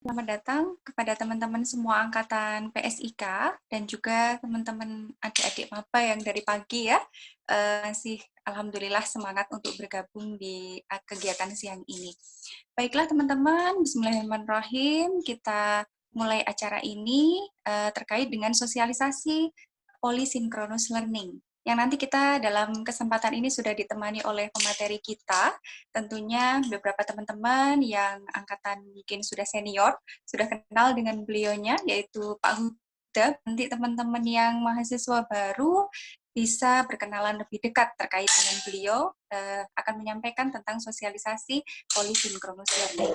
Selamat datang kepada teman-teman semua angkatan PSIK dan juga teman-teman adik-adik maba yang dari pagi ya, masih alhamdulillah semangat untuk bergabung di kegiatan siang ini. Baiklah teman-teman, bismillahirrahmanirrahim, kita mulai acara ini terkait dengan sosialisasi polysynchronous learning yang nanti kita dalam kesempatan ini sudah ditemani oleh pemateri kita, tentunya beberapa teman-teman yang angkatan mungkin sudah senior, sudah kenal dengan beliaunya, yaitu Pak Huda. Nanti teman-teman yang mahasiswa baru bisa berkenalan lebih dekat terkait dengan beliau, akan menyampaikan tentang sosialisasi polysynchronous learning.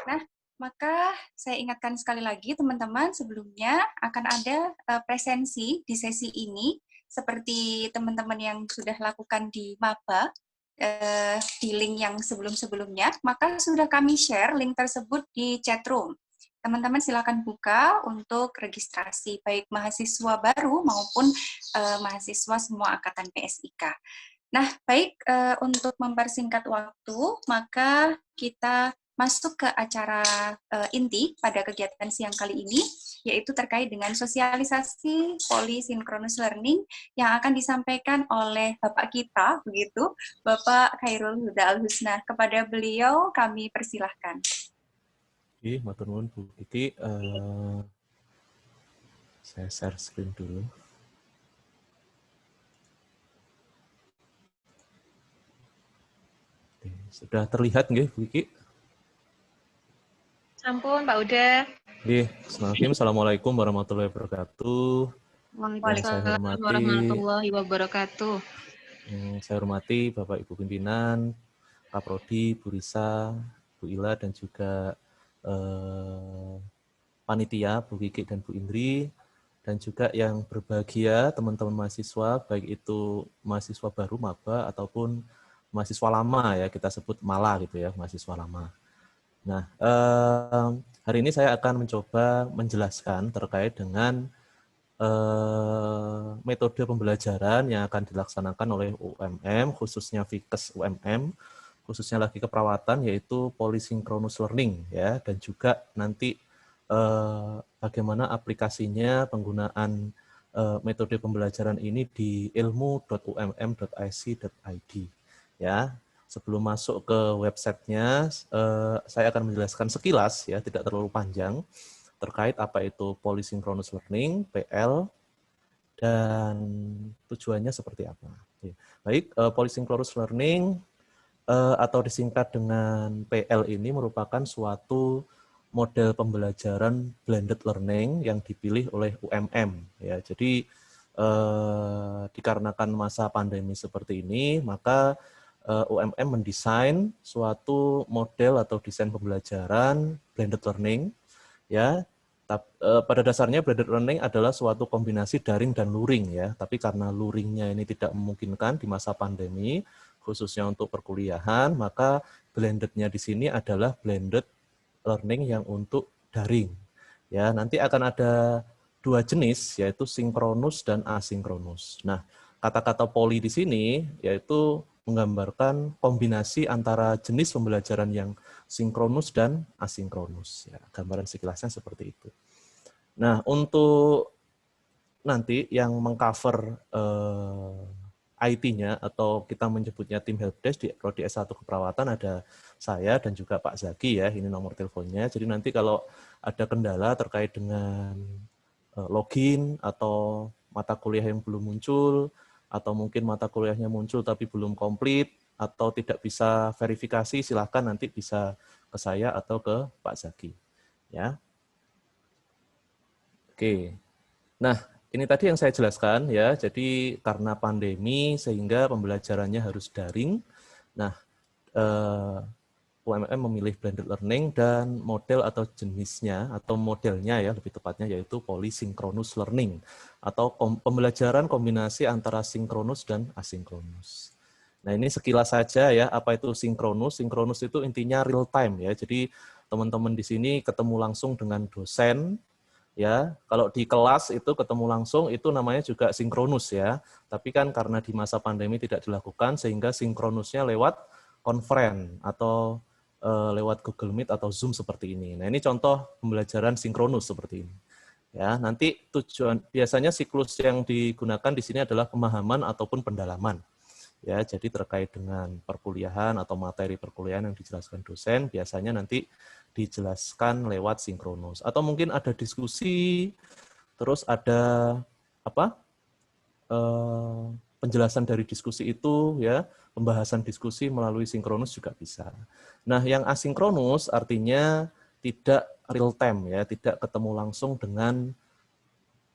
Nah, maka saya ingatkan sekali lagi teman-teman, sebelumnya akan ada presensi di sesi ini, seperti teman-teman yang sudah lakukan di maba, di link yang sebelum-sebelumnya, maka sudah kami share link tersebut di chat room. Teman-teman silakan buka untuk registrasi, baik mahasiswa baru maupun mahasiswa semua angkatan PSIK. Nah, baik, untuk mempersingkat waktu, maka kita masuk ke acara inti pada kegiatan siang kali ini, yaitu terkait dengan sosialisasi polysynchronous learning yang akan disampaikan oleh Bapak kita, begitu, Bapak Khairul Huda Al-Husna. Kepada beliau kami persilahkan. Matur nuwun Bu Kiki. Saya share screen dulu. Sudah terlihat nggih Bu Kiki? Sampun Pak Uda. Assalamualaikum warahmatullahi wabarakatuh. Waalaikumsalam warahmatullahi wabarakatuh. Saya hormati Bapak Ibu pimpinan, Kaprodi, Bu Risa, Bu Ila, dan juga panitia Bu Kiki dan Bu Indri, dan juga yang berbahagia teman-teman mahasiswa, baik itu mahasiswa baru maba ataupun mahasiswa lama ya, kita sebut mala gitu ya, mahasiswa lama. Nah, hari ini saya akan mencoba menjelaskan terkait dengan metode pembelajaran yang akan dilaksanakan oleh UMM, khususnya Fikes UMM, khususnya lagi keperawatan, yaitu polysynchronous learning ya, dan juga nanti bagaimana aplikasinya penggunaan metode pembelajaran ini di ilmu.umm.ic.id ya. Sebelum masuk ke websitenya, saya akan menjelaskan sekilas ya, tidak terlalu panjang, terkait apa itu polysynchronous learning (PL) dan tujuannya seperti apa. Baik, polysynchronous learning atau disingkat dengan PL ini merupakan suatu model pembelajaran blended learning yang dipilih oleh UMM ya. Jadi dikarenakan masa pandemi seperti ini, maka UMM mendesain suatu model atau desain pembelajaran blended learning ya. Pada dasarnya blended learning adalah suatu kombinasi daring dan luring ya, tapi karena luringnya ini tidak memungkinkan di masa pandemi, khususnya untuk perkuliahan, maka blended-nya di sini adalah blended learning yang untuk daring. Ya, nanti akan ada dua jenis, yaitu sinkronus dan asinkronus. Nah, kata-kata poly di sini yaitu menggambarkan kombinasi antara jenis pembelajaran yang sinkronus dan asinkronus. Ya, gambaran sekilasnya seperti itu. Nah, untuk nanti yang mengcover IT-nya atau kita menyebutnya tim helpdesk di Prodi S1 Keperawatan ada saya dan juga Pak Zaki ya, ini nomor teleponnya. Jadi nanti kalau ada kendala terkait dengan login atau mata kuliah yang belum muncul, atau mungkin mata kuliahnya muncul tapi belum komplit, atau tidak bisa verifikasi, silahkan nanti bisa ke saya atau ke Pak Zaki. Ya. Oke. Nah, ini tadi yang saya jelaskan ya. Jadi karena pandemi sehingga pembelajarannya harus daring. Nah, UMM memilih blended learning dan model atau jenisnya atau modelnya ya lebih tepatnya yaitu polysynchronous learning atau pembelajaran kombinasi antara sinkronus dan asinkronus. Nah, ini sekilas saja ya apa itu sinkronus. Sinkronus itu intinya real time ya. Jadi teman-teman di sini ketemu langsung dengan dosen ya. Kalau di kelas itu ketemu langsung itu namanya juga sinkronus ya. Tapi kan karena di masa pandemi tidak dilakukan sehingga sinkronusnya lewat konferen atau lewat Google Meet atau Zoom seperti ini. Nah, ini contoh pembelajaran sinkronus seperti ini. Ya, nanti tujuan biasanya siklus yang digunakan di sini adalah pemahaman ataupun pendalaman. Ya, jadi terkait dengan perkuliahan atau materi perkuliahan yang dijelaskan dosen biasanya nanti dijelaskan lewat sinkronus. Atau mungkin ada diskusi, terus ada apa? Penjelasan dari diskusi itu, ya, pembahasan diskusi melalui sinkronus juga bisa. Nah, yang asinkronus artinya tidak real time, ya, tidak ketemu langsung dengan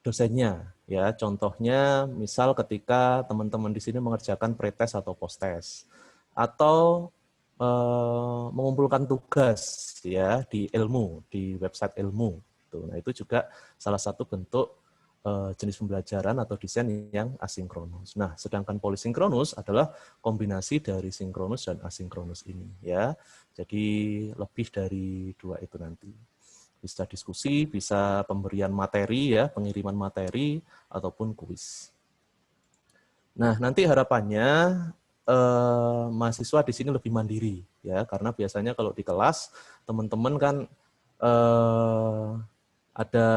dosennya, ya. Contohnya, misal ketika teman-teman di sini mengerjakan pretest atau posttest, atau mengumpulkan tugas, ya, di ilmu, di website ilmu. Nah, itu juga salah satu bentuk jenis pembelajaran atau desain yang asinkronus. Nah, sedangkan polisinkronus adalah kombinasi dari sinkronus dan asinkronus ini, ya. Jadi lebih dari dua itu nanti. Bisa diskusi, bisa pemberian materi, ya, pengiriman materi ataupun kuis. Nah, nanti harapannya mahasiswa di sini lebih mandiri, ya, karena biasanya kalau di kelas teman-teman kan ada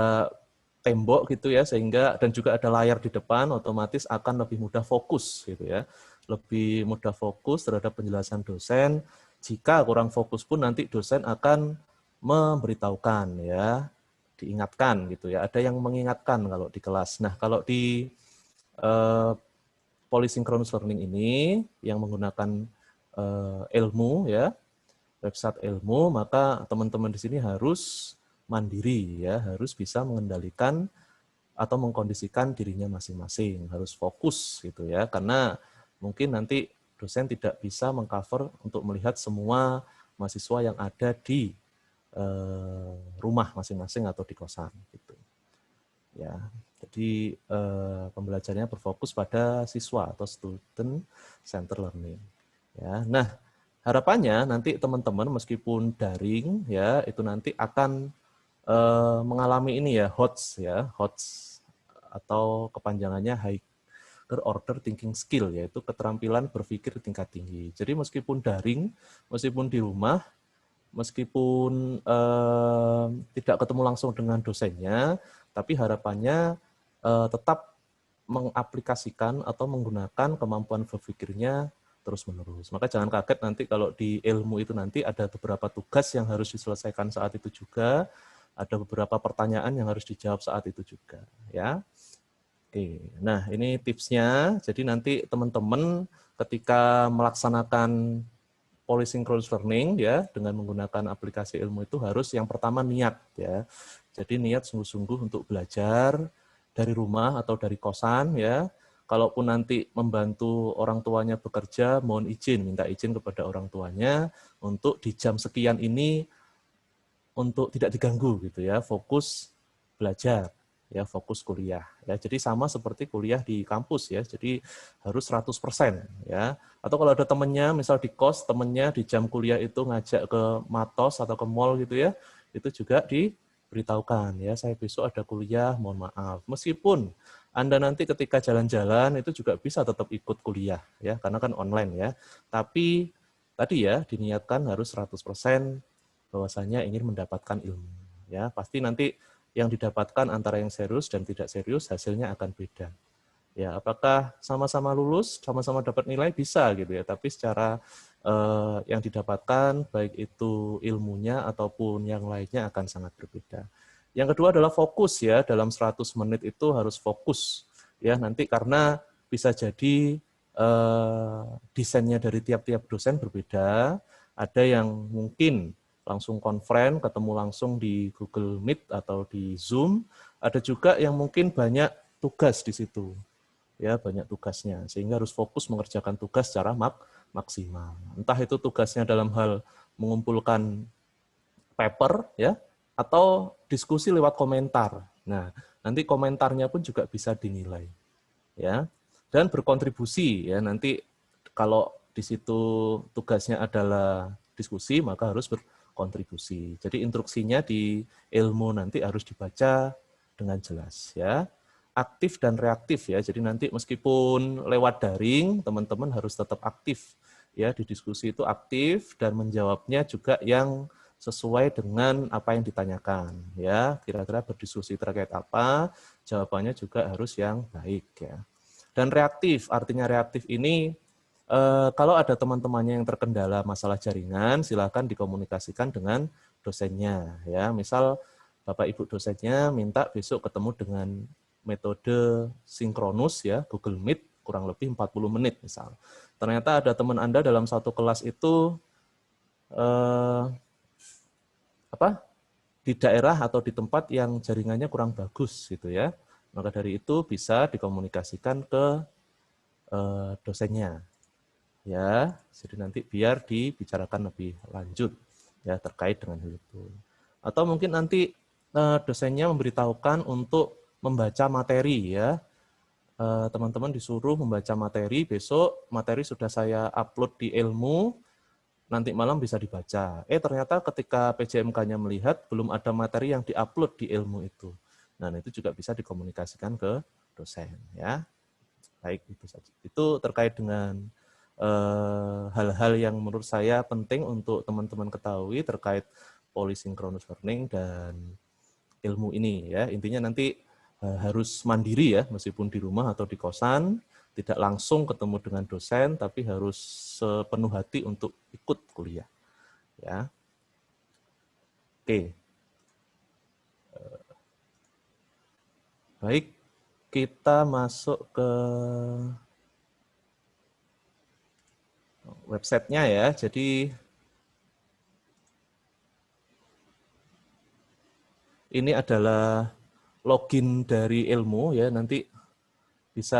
tembok gitu ya, sehingga dan juga ada layar di depan, otomatis akan lebih mudah fokus gitu ya, lebih mudah fokus terhadap penjelasan dosen. Jika kurang fokus pun nanti dosen akan memberitahukan, ya, diingatkan gitu ya, ada yang mengingatkan kalau di kelas. Nah, kalau di polysynchronous learning ini yang menggunakan ilmu, ya, website ilmu, maka teman-teman di sini harus mandiri, ya, harus bisa mengendalikan atau mengkondisikan dirinya masing-masing, harus fokus gitu ya, karena mungkin nanti dosen tidak bisa mengcover untuk melihat semua mahasiswa yang ada di rumah masing-masing atau di kosan gitu. Ya, jadi pembelajarannya berfokus pada siswa atau student center learning. Ya, nah harapannya nanti teman-teman meskipun daring, ya, itu nanti akan mengalami ini, ya, HOTS, ya, HOTS atau kepanjangannya Higher Order Thinking Skill, yaitu keterampilan berpikir tingkat tinggi. Jadi meskipun daring, meskipun di rumah, meskipun tidak ketemu langsung dengan dosennya, tapi harapannya tetap mengaplikasikan atau menggunakan kemampuan berpikirnya terus-menerus. Maka jangan kaget nanti kalau di ilmu itu nanti ada beberapa tugas yang harus diselesaikan saat itu juga, ada beberapa pertanyaan yang harus dijawab saat itu juga, ya. Oke, nah ini tipsnya. Jadi nanti teman-teman ketika melaksanakan polysynchronous learning, ya, dengan menggunakan aplikasi ilmu itu harus yang pertama niat, ya. Jadi niat sungguh-sungguh untuk belajar dari rumah atau dari kosan, ya. Kalaupun nanti membantu orang tuanya bekerja, mohon izin, minta izin kepada orang tuanya untuk di jam sekian ini untuk tidak diganggu gitu ya, fokus belajar, ya, fokus kuliah, ya. Jadi sama seperti kuliah di kampus, ya. Jadi harus 100%, ya. Atau kalau ada temennya misal di kos, temennya di jam kuliah itu ngajak ke Matos atau ke mall gitu ya, itu juga diberitahukan, ya, saya besok ada kuliah, mohon maaf. Meskipun Anda nanti ketika jalan-jalan itu juga bisa tetap ikut kuliah, ya, karena kan online, ya. Tapi tadi, ya, diniatkan harus 100% bahwasanya ingin mendapatkan ilmu, ya. Pasti nanti yang didapatkan antara yang serius dan tidak serius hasilnya akan beda. Ya, apakah sama-sama lulus, sama-sama dapat nilai bisa gitu ya, tapi secara yang didapatkan baik itu ilmunya ataupun yang lainnya akan sangat berbeda. Yang kedua adalah fokus, ya, dalam 100 menit itu harus fokus, ya, nanti karena bisa jadi desainnya dari tiap-tiap dosen berbeda, ada yang mungkin langsung konferen, ketemu langsung di Google Meet atau di Zoom. Ada juga yang mungkin banyak tugas di situ, ya, banyak tugasnya, sehingga harus fokus mengerjakan tugas secara maksimal. Entah itu tugasnya dalam hal mengumpulkan paper, ya, atau diskusi lewat komentar. Nah, nanti komentarnya pun juga bisa dinilai, ya, dan berkontribusi, ya. Nanti kalau di situ tugasnya adalah diskusi, maka harus kontribusi. Jadi instruksinya di ilmu nanti harus dibaca dengan jelas, ya. Aktif dan reaktif, ya. Jadi nanti meskipun lewat daring, teman-teman harus tetap aktif ya di diskusi itu aktif dan menjawabnya juga yang sesuai dengan apa yang ditanyakan, ya. Kira-kira berdiskusi terkait apa, jawabannya juga harus yang baik, ya. Dan reaktif, artinya reaktif ini kalau ada teman-temannya yang terkendala masalah jaringan, silakan dikomunikasikan dengan dosennya, ya. Misal Bapak Ibu dosennya minta besok ketemu dengan metode sinkronus, ya, Google Meet kurang lebih 40 menit misal. Ternyata ada teman Anda dalam satu kelas itu di daerah atau di tempat yang jaringannya kurang bagus gitu, ya. Maka dari itu bisa dikomunikasikan ke dosennya. Ya, jadi nanti biar dibicarakan lebih lanjut ya terkait dengan hal itu. Atau mungkin nanti dosennya memberitahukan untuk membaca materi, ya. Teman-teman disuruh membaca materi, besok materi sudah saya upload di Ilmu, nanti malam bisa dibaca. Ternyata ketika PJMK-nya melihat belum ada materi yang diupload di Ilmu itu. Nah, itu juga bisa dikomunikasikan ke dosen, ya. Baik, itu saja. Itu terkait dengan hal-hal yang menurut saya penting untuk teman-teman ketahui terkait polysynchronous learning dan ilmu ini, ya. Intinya nanti harus mandiri, ya, meskipun di rumah atau di kosan, tidak langsung ketemu dengan dosen, tapi harus sepenuh hati untuk ikut kuliah, ya. Oke. Baik, kita masuk ke websitenya, ya. Jadi ini adalah login dari Ilmu, ya. Nanti bisa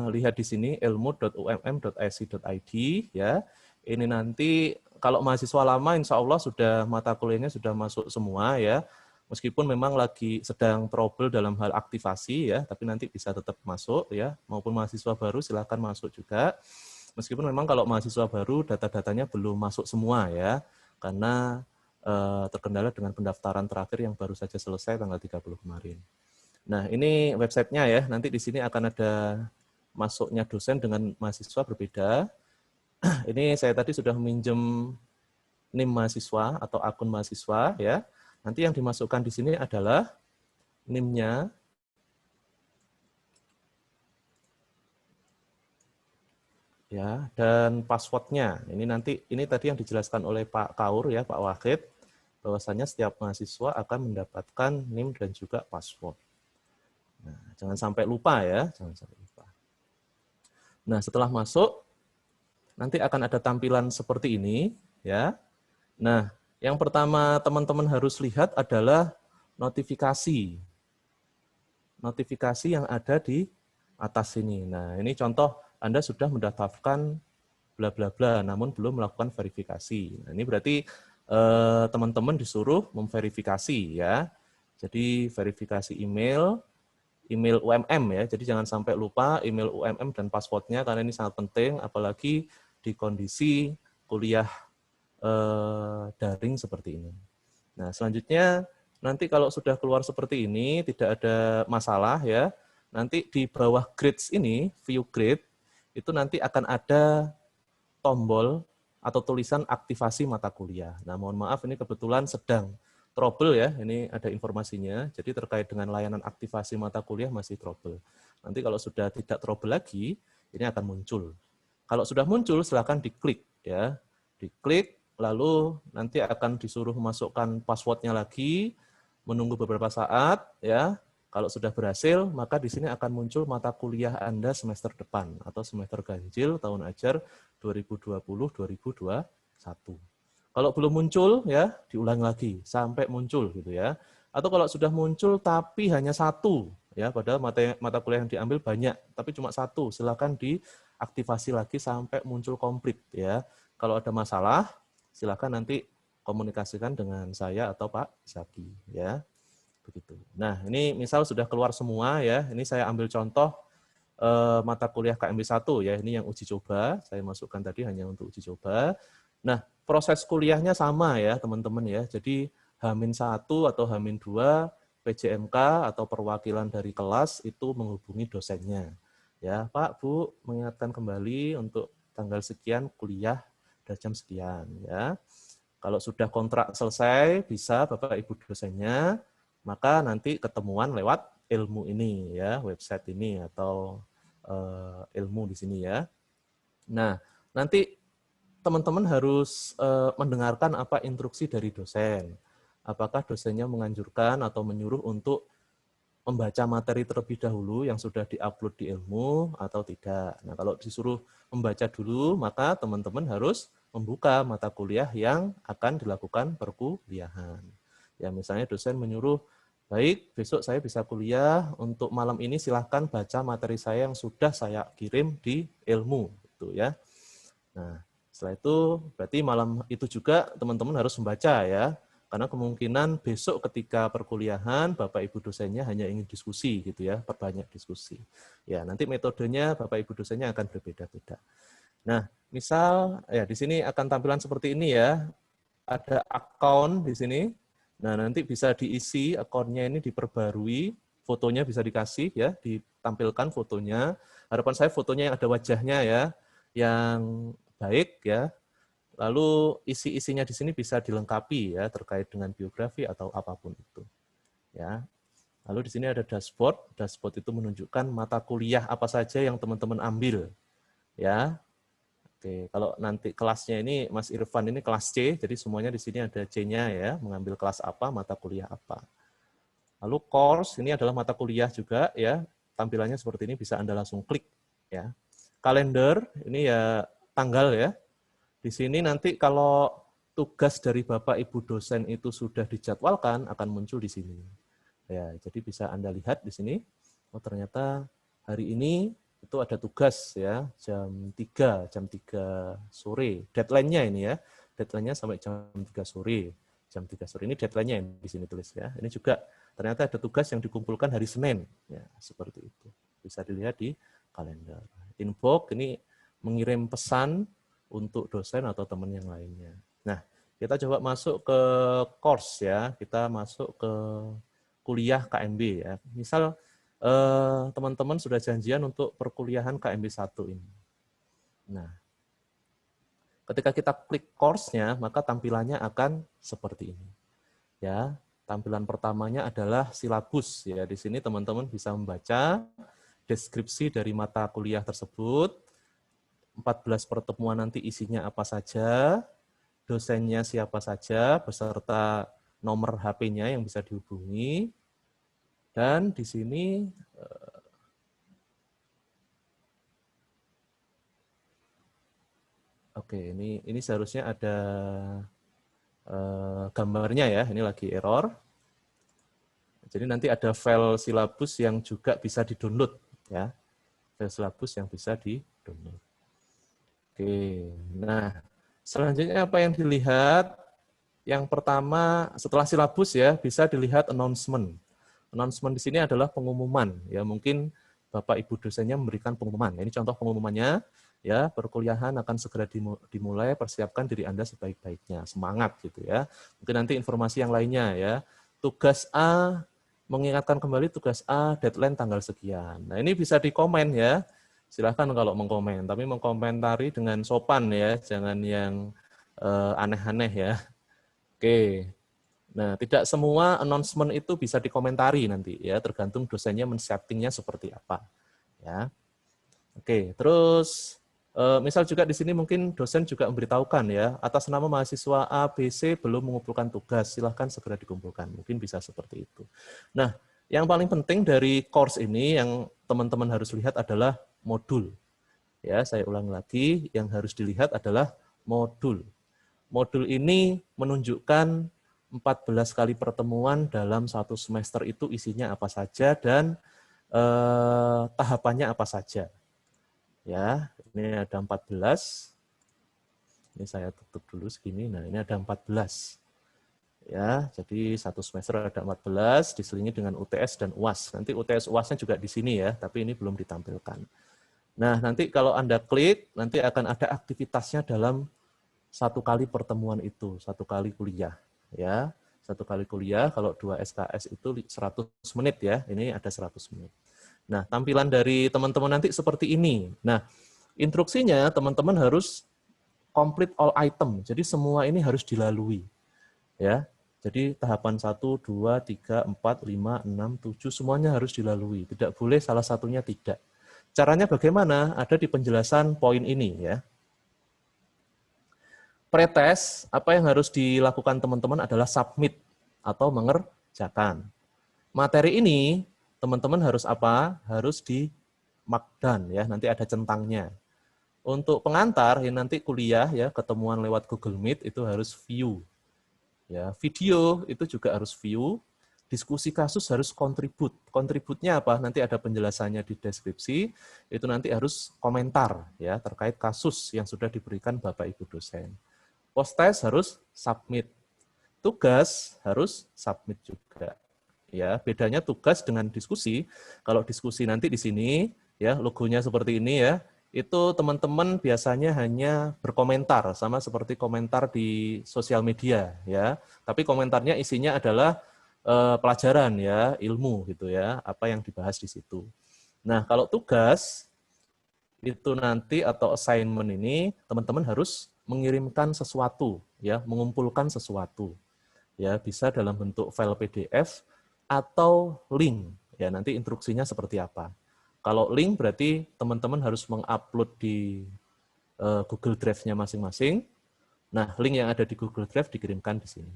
lihat di sini ilmu.umm.ac.id, ya. Ini nanti kalau mahasiswa lama insya Allah sudah mata kuliahnya sudah masuk semua, ya. Meskipun memang lagi sedang trouble dalam hal aktivasi, ya, tapi nanti bisa tetap masuk, ya. Maupun mahasiswa baru silakan masuk juga. Meskipun memang kalau mahasiswa baru data-datanya belum masuk semua, ya. Karena terkendala dengan pendaftaran terakhir yang baru saja selesai tanggal 30 kemarin. Nah, ini websitenya, ya. Nanti di sini akan ada masuknya dosen dengan mahasiswa berbeda. Ini saya tadi sudah meminjam NIM mahasiswa atau akun mahasiswa, ya. Nanti yang dimasukkan di sini adalah NIM-nya. Ya, dan password-nya. Ini tadi yang dijelaskan oleh Pak Kaur, ya, Pak Wahid, bahwasanya setiap mahasiswa akan mendapatkan NIM dan juga password. Nah, jangan sampai lupa, ya, jangan sampai lupa. Nah, setelah masuk nanti akan ada tampilan seperti ini, ya. Nah, yang pertama teman-teman harus lihat adalah notifikasi. Notifikasi yang ada di atas sini. Nah, ini contoh Anda sudah mendaftarkan bla bla bla, namun belum melakukan verifikasi. Nah, ini berarti teman-teman disuruh memverifikasi, ya. Jadi verifikasi email UMM, ya. Jadi jangan sampai lupa email UMM dan passwordnya karena ini sangat penting, apalagi di kondisi kuliah daring seperti ini. Nah, selanjutnya nanti kalau sudah keluar seperti ini tidak ada masalah, ya. Nanti di bawah grades ini, view grade, itu nanti akan ada tombol atau tulisan aktivasi mata kuliah. Nah, mohon maaf ini kebetulan sedang trouble, ya. Ini ada informasinya. Jadi terkait dengan layanan aktivasi mata kuliah masih trouble. Nanti kalau sudah tidak trouble lagi, ini akan muncul. Kalau sudah muncul silakan diklik, ya. Diklik, lalu nanti akan disuruh masukkan passwordnya lagi, menunggu beberapa saat, ya. Kalau sudah berhasil, maka di sini akan muncul mata kuliah Anda semester depan atau semester ganjil tahun ajar 2020-2021. Kalau belum muncul, ya, diulang lagi sampai muncul gitu, ya. Atau kalau sudah muncul tapi hanya satu, ya, padahal mata kuliah yang diambil banyak, tapi cuma satu, silakan diaktifasi lagi sampai muncul komplit, ya. Kalau ada masalah, silakan nanti komunikasikan dengan saya atau Pak Zaki, ya. Begitu. Nah, ini misal sudah keluar semua, ya. Ini saya ambil contoh mata kuliah KMB 1, ya. Ini yang uji coba, saya masukkan tadi hanya untuk uji coba. Nah, proses kuliahnya sama, ya, teman-teman, ya. Jadi H-1 atau H-2 PJMK atau perwakilan dari kelas itu menghubungi dosennya. Ya, Pak, Bu, mengingatkan kembali untuk tanggal sekian kuliah pada jam sekian ya. Kalau sudah kontrak selesai, bisa Bapak Ibu dosennya, maka nanti ketemuan lewat ilmu ini ya, website ini atau ilmu di sini ya. Nah, nanti teman-teman harus mendengarkan apa instruksi dari dosen. Apakah dosennya menganjurkan atau menyuruh untuk membaca materi terlebih dahulu yang sudah diupload di ilmu atau tidak. Nah, kalau disuruh membaca dulu, maka teman-teman harus membuka mata kuliah yang akan dilakukan perkuliahan. Ya, misalnya dosen menyuruh, baik, besok saya bisa kuliah, untuk malam ini silahkan baca materi saya yang sudah saya kirim di ilmu. Gitu ya. Nah, setelah itu berarti malam itu juga teman-teman harus membaca ya. Karena kemungkinan besok ketika perkuliahan Bapak Ibu dosennya hanya ingin diskusi gitu ya, perbanyak diskusi. Ya, nanti metodenya Bapak Ibu dosennya akan berbeda-beda. Nah, misal ya di sini akan tampilan seperti ini ya. Ada akun di sini. Nah, nanti bisa diisi akunnya ini diperbarui, fotonya bisa dikasih ya, ditampilkan fotonya. Harapan saya fotonya yang ada wajahnya ya, yang baik ya. Lalu isi-isinya di sini bisa dilengkapi ya terkait dengan biografi atau apapun itu. Ya. Lalu di sini ada dashboard. Dashboard itu menunjukkan mata kuliah apa saja yang teman-teman ambil. Ya. Oke, kalau nanti kelasnya ini Mas Irfan ini kelas C, jadi semuanya di sini ada C-nya ya, mengambil kelas apa, mata kuliah apa. Lalu course ini adalah mata kuliah juga ya. Tampilannya seperti ini bisa Anda langsung klik ya. Kalender ini ya tanggal ya. Di sini nanti kalau tugas dari Bapak Ibu dosen itu sudah dijadwalkan akan muncul di sini. Ya, jadi bisa Anda lihat di sini. Oh, ternyata hari ini itu ada tugas ya, jam 3 sore. Deadline-nya ini ya. Deadline-nya sampai jam 3 sore. Jam 3 sore ini deadline-nya yang di sini tulis ya. Ini juga ternyata ada tugas yang dikumpulkan hari Senin. Ya, seperti itu. Bisa dilihat di kalender. Inbox ini mengirim pesan untuk dosen atau teman yang lainnya. Nah, kita coba masuk ke course ya. Kita masuk ke kuliah KMB ya. Misal teman-teman sudah janjian untuk perkuliahan KMB 1 ini. Nah, ketika kita klik course-nya, maka tampilannya akan seperti ini. Ya, tampilan pertamanya adalah silabus ya. Di sini teman-teman bisa membaca deskripsi dari mata kuliah tersebut. 14 pertemuan nanti isinya apa saja, dosennya siapa saja, beserta nomor HP-nya yang bisa dihubungi. Dan di sini oke, ini seharusnya ada gambarnya ya, ini lagi error. Jadi nanti ada file silabus yang juga bisa di-download ya. File silabus yang bisa di-download. Oke, nah selanjutnya apa yang dilihat? Yang pertama setelah silabus ya bisa dilihat announcement. Announcement di sini adalah pengumuman ya, mungkin Bapak Ibu dosennya memberikan pengumuman. Ini contoh pengumumannya ya, perkuliahan akan segera dimulai, persiapkan diri Anda sebaik-baiknya, semangat gitu ya. Mungkin nanti informasi yang lainnya ya. Tugas A, mengingatkan kembali tugas A, deadline tanggal sekian. Nah ini bisa dikomen ya. Silahkan kalau mengkomen, tapi mengkomentari dengan sopan ya, jangan yang aneh-aneh ya. Oke, nah tidak semua announcement itu bisa dikomentari nanti ya, tergantung dosennya men-settingnya seperti apa. Ya, oke. Terus misal juga di sini mungkin dosen juga memberitahukan ya, atas nama mahasiswa A, B, C belum mengumpulkan tugas, silahkan segera dikumpulkan. Mungkin bisa seperti itu. Nah, yang paling penting dari course ini yang teman-teman harus lihat adalah modul. Ya, saya ulang lagi, yang harus dilihat adalah modul. Modul ini menunjukkan 14 kali pertemuan dalam satu semester itu isinya apa saja dan tahapannya apa saja. Ya, ini ada 14. Ini saya tutup dulu segini. Nah, ini ada 14. Ya, jadi satu semester ada 14 diselingi dengan UTS dan UAS. Nanti UTS UAS-nya juga di sini ya, tapi ini belum ditampilkan. Nah, nanti kalau Anda klik, nanti akan ada aktivitasnya dalam satu kali pertemuan itu, satu kali kuliah. Ya, satu kali kuliah, kalau 2 SKS itu 100 menit ya, ini ada 100 menit. Nah, tampilan dari teman-teman nanti seperti ini. Nah, Instruksinya teman-teman harus complete all item. Jadi semua ini harus dilalui. Ya. Jadi tahapan 1, 2, 3, 4, 5, 6, 7 semuanya harus dilalui. Tidak boleh salah satunya tidak. Caranya bagaimana? Ada di penjelasan poin ini ya. Pretest, apa yang harus dilakukan teman-teman adalah submit atau mengerjakan. Materi ini teman-teman harus apa? Harus di markdown ya, nanti ada centangnya. Untuk pengantar yang nanti kuliah ya, ketemuan lewat Google Meet itu harus view. Ya, video itu juga harus view. Diskusi kasus harus kontribut. Kontributnya apa? Nanti ada penjelasannya di deskripsi. Itu nanti harus komentar ya terkait kasus yang sudah diberikan Bapak Ibu dosen. Post test harus submit. Tugas harus submit juga. Ya, bedanya tugas dengan diskusi. Kalau diskusi nanti di sini ya logonya seperti ini ya. Itu teman-teman biasanya hanya berkomentar sama seperti komentar di sosial media ya. Tapi komentarnya isinya adalah pelajaran ya, ilmu gitu ya, apa yang dibahas di situ. Nah, kalau tugas itu nanti atau assignment ini teman-teman harus mengirimkan sesuatu ya, mengumpulkan sesuatu. Ya, bisa dalam bentuk file PDF atau link. Ya, nanti instruksinya seperti apa. Kalau link berarti teman-teman harus mengupload di Google Drive-nya masing-masing. Nah, link yang ada di Google Drive dikirimkan di sini.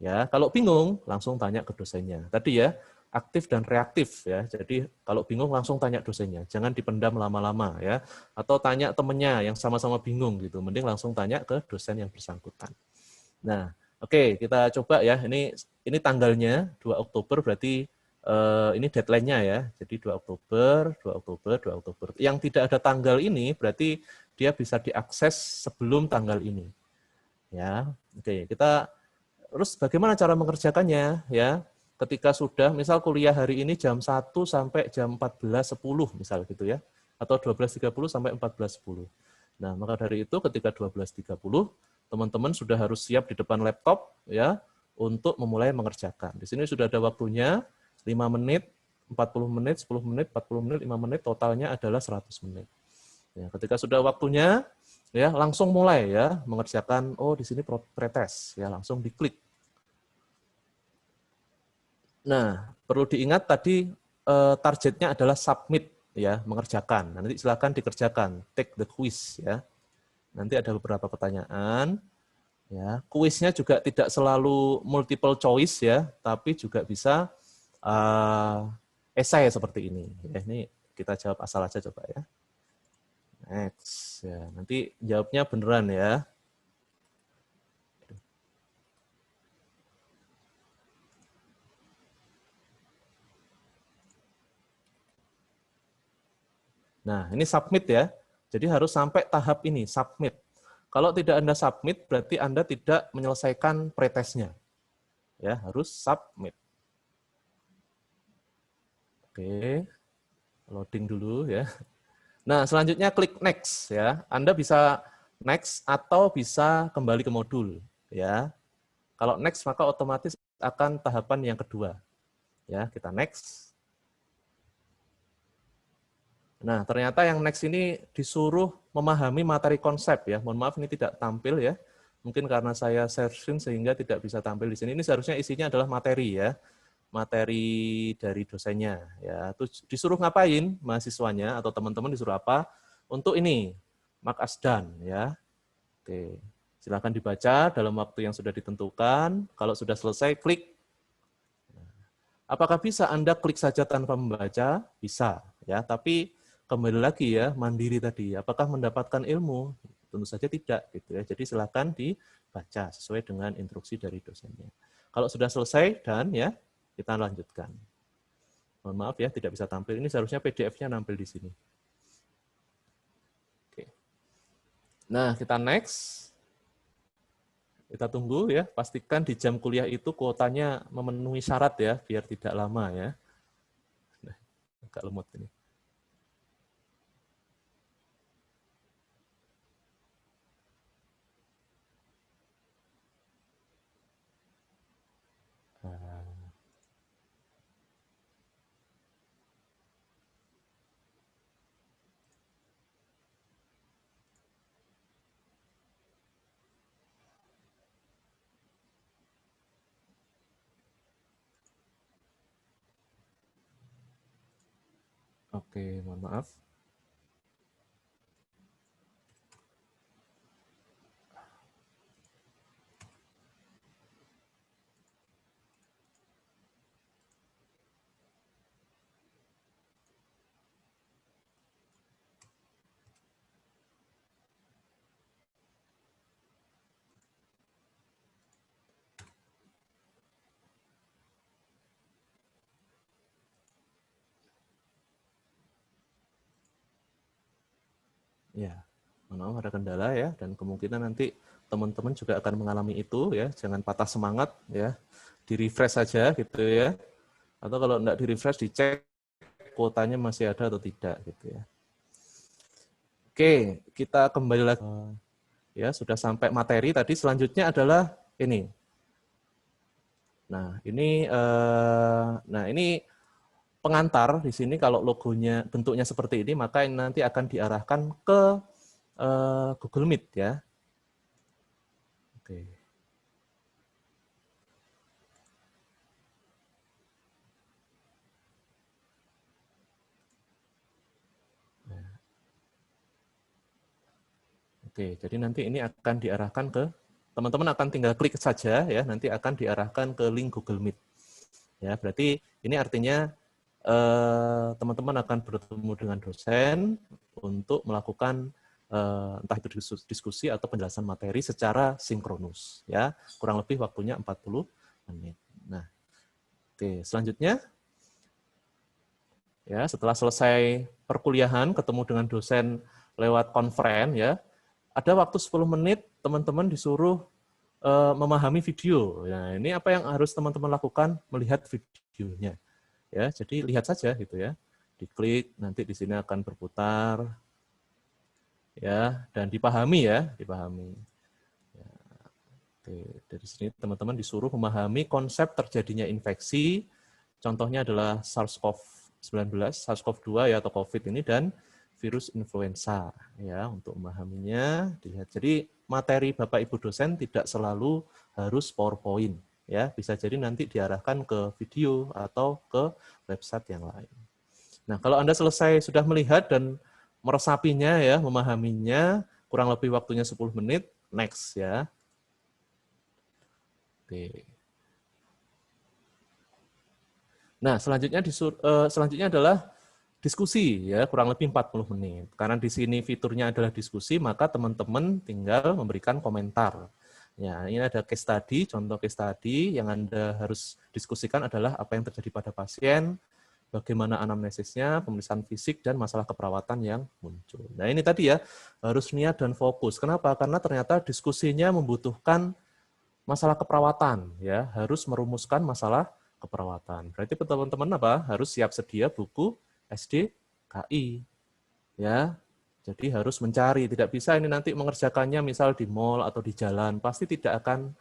Ya, kalau bingung langsung tanya ke dosennya. Tadi ya, aktif dan reaktif ya. Jadi kalau bingung langsung tanya dosennya, jangan dipendam lama-lama ya. Atau tanya temennya yang sama-sama bingung gitu. Mending langsung tanya ke dosen yang bersangkutan. Nah, oke, kita coba ya. Ini tanggalnya 2 Oktober berarti ini deadline-nya ya. Jadi 2 Oktober, 2 Oktober, 2 Oktober. Yang tidak ada tanggal ini berarti dia bisa diakses sebelum tanggal ini. Ya. Oke, kita terus bagaimana cara mengerjakannya ya? Ketika sudah misal kuliah hari ini jam 1 sampai jam 14.10 misal gitu ya. Atau 12.30 sampai 14.10. Nah, maka dari itu ketika 12.30 teman-teman sudah harus siap di depan laptop ya untuk memulai mengerjakan. Di sini sudah ada waktunya 5 menit, 40 menit, 10 menit, 40 menit, 5 menit, totalnya adalah 100 menit. Ya, ketika sudah waktunya ya langsung mulai ya mengerjakan di sini pretest ya langsung diklik. Nah, perlu diingat tadi targetnya adalah submit ya, mengerjakan. Nanti silakan dikerjakan, take the quiz ya. Nanti ada beberapa pertanyaan. Ya, kuisnya juga tidak selalu multiple choice ya, tapi juga bisa esai seperti ini. Ya, ini kita jawab asal aja coba ya. Next, ya nanti jawabnya beneran ya. Nah, ini submit ya. Jadi harus sampai tahap ini, submit. Kalau tidak Anda submit, berarti Anda tidak menyelesaikan pretestnya. Ya, harus submit. Oke, loading dulu ya. Nah, selanjutnya klik next ya. Anda bisa next atau bisa kembali ke modul ya. Kalau next maka otomatis akan tahapan yang kedua. Ya, kita next. Nah, ternyata yang next ini disuruh memahami materi konsep ya. Mohon maaf ini tidak tampil ya. Mungkin karena saya share screen sehingga tidak bisa tampil di sini. Ini seharusnya isinya adalah materi ya. Materi dari dosennya ya. Terus disuruh ngapain mahasiswanya atau teman-teman disuruh apa? Untuk ini, mark as done ya. Oke. Silakan dibaca dalam waktu yang sudah ditentukan. Kalau sudah selesai klik. Apakah bisa Anda klik saja tanpa membaca? Bisa ya, tapi kembali lagi ya, mandiri tadi. Apakah mendapatkan ilmu? Tentu saja tidak gitu ya. Jadi silakan dibaca sesuai dengan instruksi dari dosennya. Kalau sudah selesai dan ya kita lanjutkan. Mohon maaf ya tidak bisa tampil. Ini seharusnya PDF-nya nampil di sini. Oke. Nah, kita next. Kita tunggu ya, pastikan di jam kuliah itu kuotanya memenuhi syarat ya, biar tidak lama ya. Nah, agak lemot ini. Oke, mohon maaf. Ya, mohon maaf ada kendala ya, dan kemungkinan nanti teman-teman juga akan mengalami itu ya. Jangan patah semangat ya, di refresh saja gitu ya. Atau kalau enggak di refresh dicek kuotanya masih ada atau tidak gitu ya. Oke, kita kembali lagi ya, sudah sampai materi tadi. Selanjutnya adalah ini. Nah ini pengantar di sini. Kalau logonya bentuknya seperti ini, maka ini nanti akan diarahkan ke Google Meet ya. Oke. Oke, jadi nanti ini akan diarahkan ke, teman-teman akan tinggal klik saja ya, nanti akan diarahkan ke link Google Meet. Ya, berarti ini artinya teman-teman akan bertemu dengan dosen untuk melakukan entah itu diskusi atau penjelasan materi secara sinkronus ya, kurang lebih waktunya 40 menit. Nah, oke, selanjutnya ya, setelah selesai perkuliahan ketemu dengan dosen lewat konferen ya, ada waktu 10 menit teman-teman disuruh memahami video. Nah, ini apa yang harus teman-teman lakukan? Melihat videonya. Ya, jadi lihat saja gitu ya. Diklik, nanti di sini akan berputar. Ya, dan dipahami ya, dipahami. Ya, oke, dari sini teman-teman disuruh memahami konsep terjadinya infeksi. Contohnya adalah SARS-CoV-19, SARS-CoV-2 ya atau COVID ini, dan virus influenza ya. Untuk memahaminya dilihat. Jadi materi Bapak Ibu dosen tidak selalu harus PowerPoint ya, bisa jadi nanti diarahkan ke video atau ke website yang lain. Nah, kalau Anda selesai sudah melihat dan meresapinya ya, memahaminya, kurang lebih waktunya 10 menit, next ya. Oke. Nah, selanjutnya adalah diskusi ya, kurang lebih 40 menit. Karena di sini fiturnya adalah diskusi, maka teman-teman tinggal memberikan komentar. Ya, ini ada case study, contoh case study yang Anda harus diskusikan adalah apa yang terjadi pada pasien, bagaimana anamnesisnya, pemeriksaan fisik, dan masalah keperawatan yang muncul. Nah, ini tadi ya, harus niat dan fokus. Kenapa? Karena ternyata diskusinya membutuhkan masalah keperawatan, ya, harus merumuskan masalah keperawatan. Berarti teman-teman apa? Harus siap sedia buku SDKI, ya. Jadi harus mencari, tidak bisa ini nanti mengerjakannya misal di mall atau di jalan, pasti tidak akan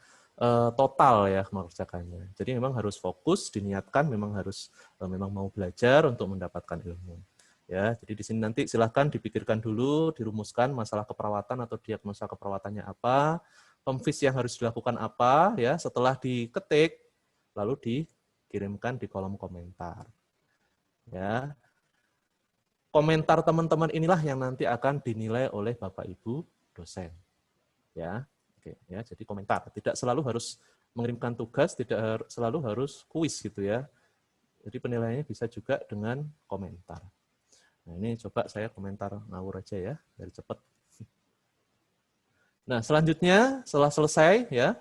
total ya mengerjakannya. Jadi memang harus fokus, diniatkan, memang harus memang mau belajar untuk mendapatkan ilmu. Ya, jadi di sini nanti silahkan dipikirkan dulu, dirumuskan masalah keperawatan atau diagnosa keperawatannya apa, pemvis yang harus dilakukan apa, ya. Setelah diketik, lalu dikirimkan di kolom komentar. Ya, komentar teman-teman inilah yang nanti akan dinilai oleh Bapak Ibu dosen. Ya, oke, ya. Jadi komentar tidak selalu harus mengirimkan tugas, tidak selalu harus kuis gitu ya. Jadi penilaiannya bisa juga dengan komentar. Nah, ini coba saya komentar ngawur aja ya, biar cepat. Nah, selanjutnya setelah selesai ya,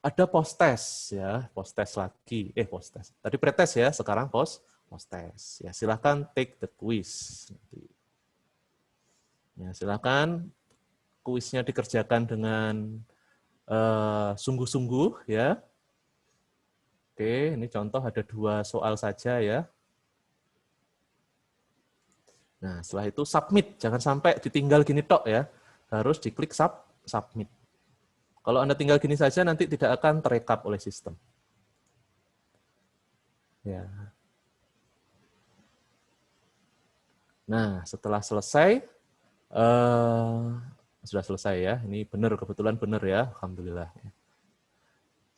ada post test ya, post test lagi. Post test. Tadi pretest ya, sekarang post test. Ya, silakan take the quiz. Ya, silakan kuisnya dikerjakan dengan sungguh-sungguh ya. Oke, ini contoh ada 2 soal saja ya. Nah, setelah itu submit, jangan sampai ditinggal gini tok ya. Harus diklik submit. Kalau Anda tinggal gini saja nanti tidak akan terekap oleh sistem. Ya. Nah, setelah selesai sudah selesai ya. Ini benar, kebetulan benar ya, alhamdulillah.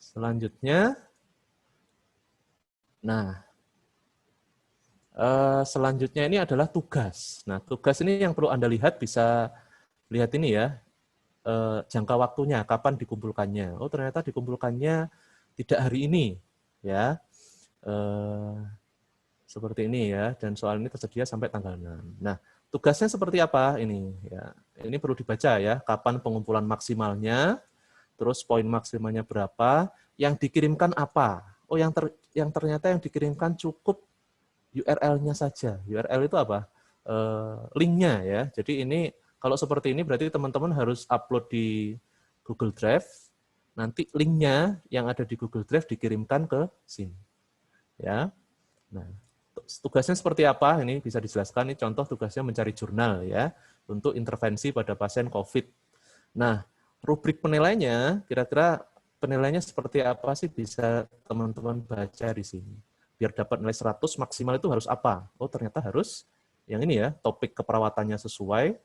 Selanjutnya, nah, Selanjutnya ini adalah tugas. Nah, tugas ini yang perlu Anda lihat, bisa lihat ini ya, jangka waktunya, kapan dikumpulkannya. Oh, ternyata dikumpulkannya tidak hari ini, ya. Seperti ini ya, dan soal ini tersedia sampai tanggal 6. Nah, tugasnya seperti apa ini? Ya, ini perlu dibaca ya, kapan pengumpulan maksimalnya, terus poin maksimalnya berapa, yang dikirimkan apa? Oh, yang ternyata yang dikirimkan cukup URL-nya saja. URL itu apa? Link-nya ya. Jadi ini kalau seperti ini berarti teman-teman harus upload di Google Drive. Nanti link-nya yang ada di Google Drive dikirimkan ke sini. Ya. Nah, tugasnya seperti apa? Ini bisa dijelaskan. Ini contoh tugasnya mencari jurnal ya untuk intervensi pada pasien COVID. Nah, rubrik penilainya, kira-kira penilaiannya seperti apa sih, bisa teman-teman baca di sini. Biar dapat nilai 100 maksimal itu harus apa? Oh, ternyata harus yang ini ya, topik keperawatannya sesuai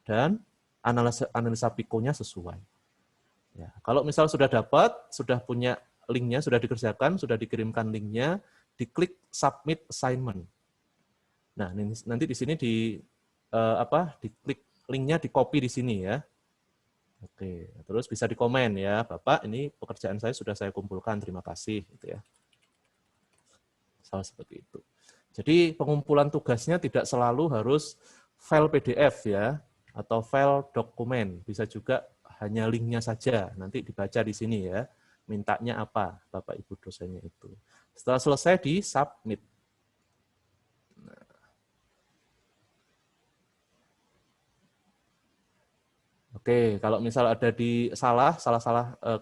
dan analisa pikonya sesuai. Ya, kalau misal sudah dapat, sudah punya linknya, sudah dikerjakan, sudah dikirimkan linknya, diklik submit assignment. Nah, nanti di sini diklik linknya, di copy di sini ya. Oke, terus bisa dikomen ya, Bapak, ini pekerjaan saya sudah saya kumpulkan, terima kasih, gitu ya. Salah seperti itu. Jadi pengumpulan tugasnya tidak selalu harus file PDF ya, atau file dokumen, bisa juga hanya linknya saja, nanti dibaca di sini ya, mintanya apa Bapak Ibu dosennya itu. Setelah selesai di submit. Oke, kalau misal ada di salah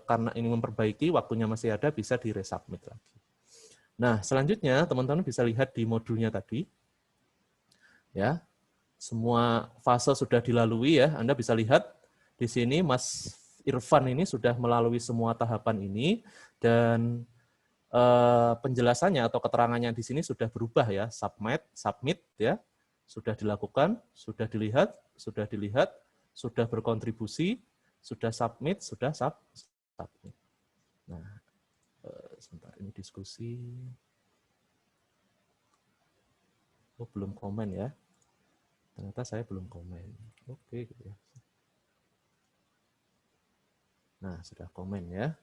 karena ini memperbaiki, waktunya masih ada, bisa di resubmit lagi. Nah, selanjutnya teman-teman bisa lihat di modulnya tadi. Ya. Semua fase sudah dilalui ya. Anda bisa lihat di sini Mas Irfan ini sudah melalui semua tahapan ini, dan penjelasannya atau keterangannya di sini sudah berubah ya. Submit ya. Sudah dilakukan, sudah dilihat, sudah berkontribusi, sudah submit, sudah submit. Nah, sebentar, ini diskusi. Oh, belum komen ya. Ternyata saya belum komen. Oke, gitu ya. Nah, sudah komen ya.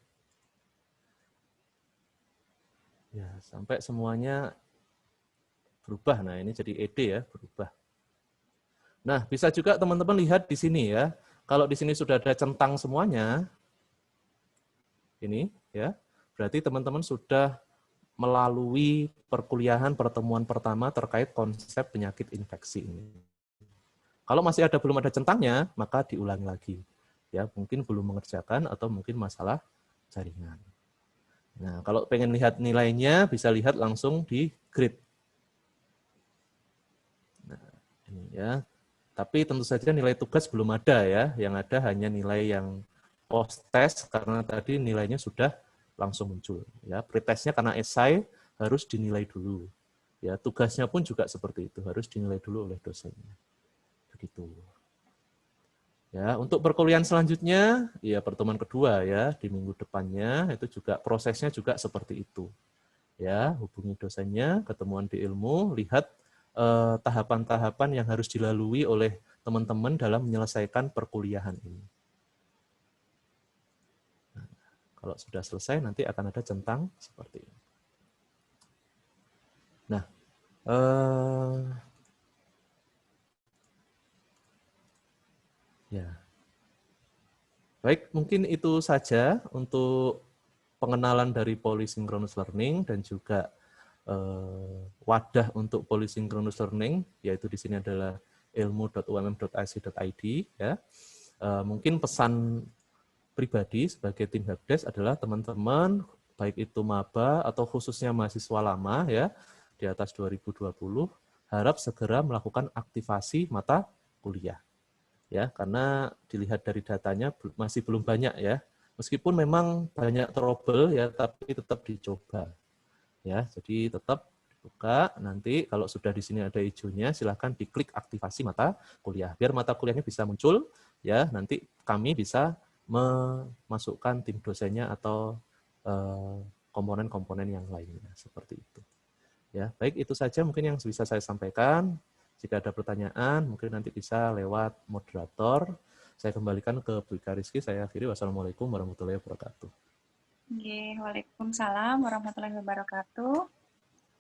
Ya, sampai semuanya berubah. Nah, ini jadi ED ya, berubah. Nah, bisa juga teman-teman lihat di sini ya. Kalau di sini sudah ada centang semuanya, ini ya, berarti teman-teman sudah melalui perkuliahan pertemuan pertama terkait konsep penyakit infeksi ini. Kalau masih belum ada centangnya, maka diulangi lagi. Ya, mungkin belum mengerjakan atau mungkin masalah jaringan. Nah, kalau pengen lihat nilainya, bisa lihat langsung di grid. Nah, ini ya. Tapi tentu saja nilai tugas belum ada ya, yang ada hanya nilai yang post-test, karena tadi nilainya sudah langsung muncul. Ya, pretestnya karena esai harus dinilai dulu. Ya, tugasnya pun juga seperti itu, harus dinilai dulu oleh dosennya. Begitu. Ya, untuk perkuliahan selanjutnya, ya pertemuan kedua ya, di minggu depannya, itu juga prosesnya juga seperti itu. Ya, hubungi dosennya, ketemuan di ilmu, lihat tahapan-tahapan yang harus dilalui oleh teman-teman dalam menyelesaikan perkuliahan ini. Nah, kalau sudah selesai, nanti akan ada centang seperti ini. Nah, ya, baik, mungkin itu saja untuk pengenalan dari polysynchronous learning dan juga wadah untuk polysynchronous learning, yaitu di sini adalah ilmu.umm.ac.id ya. Mungkin pesan pribadi sebagai tim helpdesk adalah teman-teman baik itu maba atau khususnya mahasiswa lama ya di atas 2020 harap segera melakukan aktivasi mata kuliah ya, karena dilihat dari datanya masih belum banyak ya. Meskipun memang banyak trouble ya, tapi tetap dicoba. Ya, jadi tetap buka, nanti kalau sudah di sini ada hijaunya silahkan diklik aktivasi mata kuliah biar mata kuliahnya bisa muncul ya, nanti kami bisa memasukkan tim dosennya atau komponen-komponen yang lainnya seperti itu. Ya, baik itu saja mungkin yang bisa saya sampaikan. Jika ada pertanyaan, mungkin nanti bisa lewat moderator. Saya kembalikan ke Bu Ika Rizky. Saya akhiri. Wassalamualaikum warahmatullahi wabarakatuh. Waalaikumsalam warahmatullahi wabarakatuh.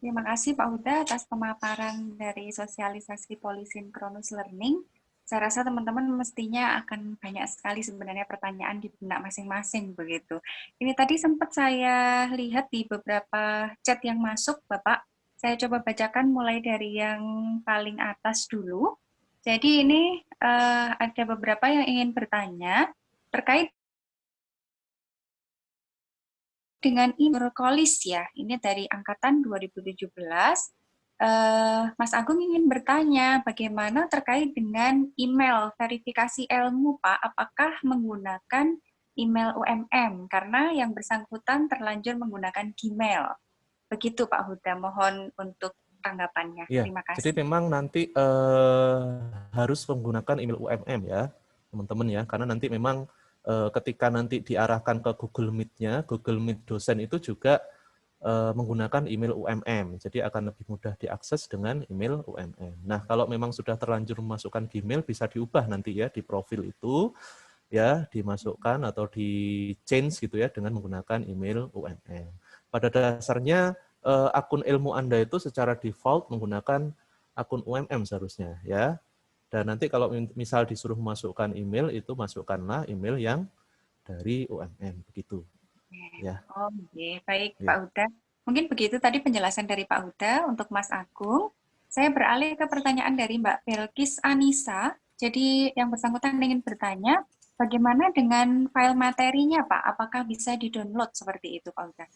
Terima kasih Pak Huda atas pemaparan dari sosialisasi Polysynchronous Learning. Saya rasa teman-teman mestinya akan banyak sekali sebenarnya pertanyaan di benak masing-masing begitu. Ini tadi sempat saya lihat di beberapa chat yang masuk, Bapak. Saya coba bacakan mulai dari yang paling atas dulu. Jadi ini ada beberapa yang ingin bertanya terkait dengan Imrokolis ya. Ini dari angkatan 2017. Mas Agung ingin bertanya bagaimana terkait dengan email verifikasi ilmu, Pak? Apakah menggunakan email UMM? Karena yang bersangkutan terlanjur menggunakan Gmail. Begitu Pak Huda, mohon untuk tanggapannya. Iya, Terima jadi kasih. memang nanti harus menggunakan email UMM ya, teman-teman ya, karena nanti memang ketika nanti diarahkan ke Google Meet-nya, Google Meet dosen itu juga menggunakan email UMM, jadi akan lebih mudah diakses dengan email UMM. Nah, kalau memang sudah terlanjur memasukkan Gmail, bisa diubah nanti ya di profil itu, ya dimasukkan atau di change gitu ya dengan menggunakan email UMM. Pada dasarnya akun ilmu Anda itu secara default menggunakan akun UMM seharusnya ya. Dan nanti kalau misal disuruh masukkan email itu masukkanlah email yang dari UMM begitu ya. Oh, okay. Baik Pak Ya. Huda. Mungkin begitu tadi penjelasan dari Pak Huda untuk Mas Agung. Saya beralih ke pertanyaan dari Mbak Belkis Anissa. Jadi yang bersangkutan ingin bertanya, bagaimana dengan file materinya Pak? Apakah bisa di-download seperti itu Pak Huda?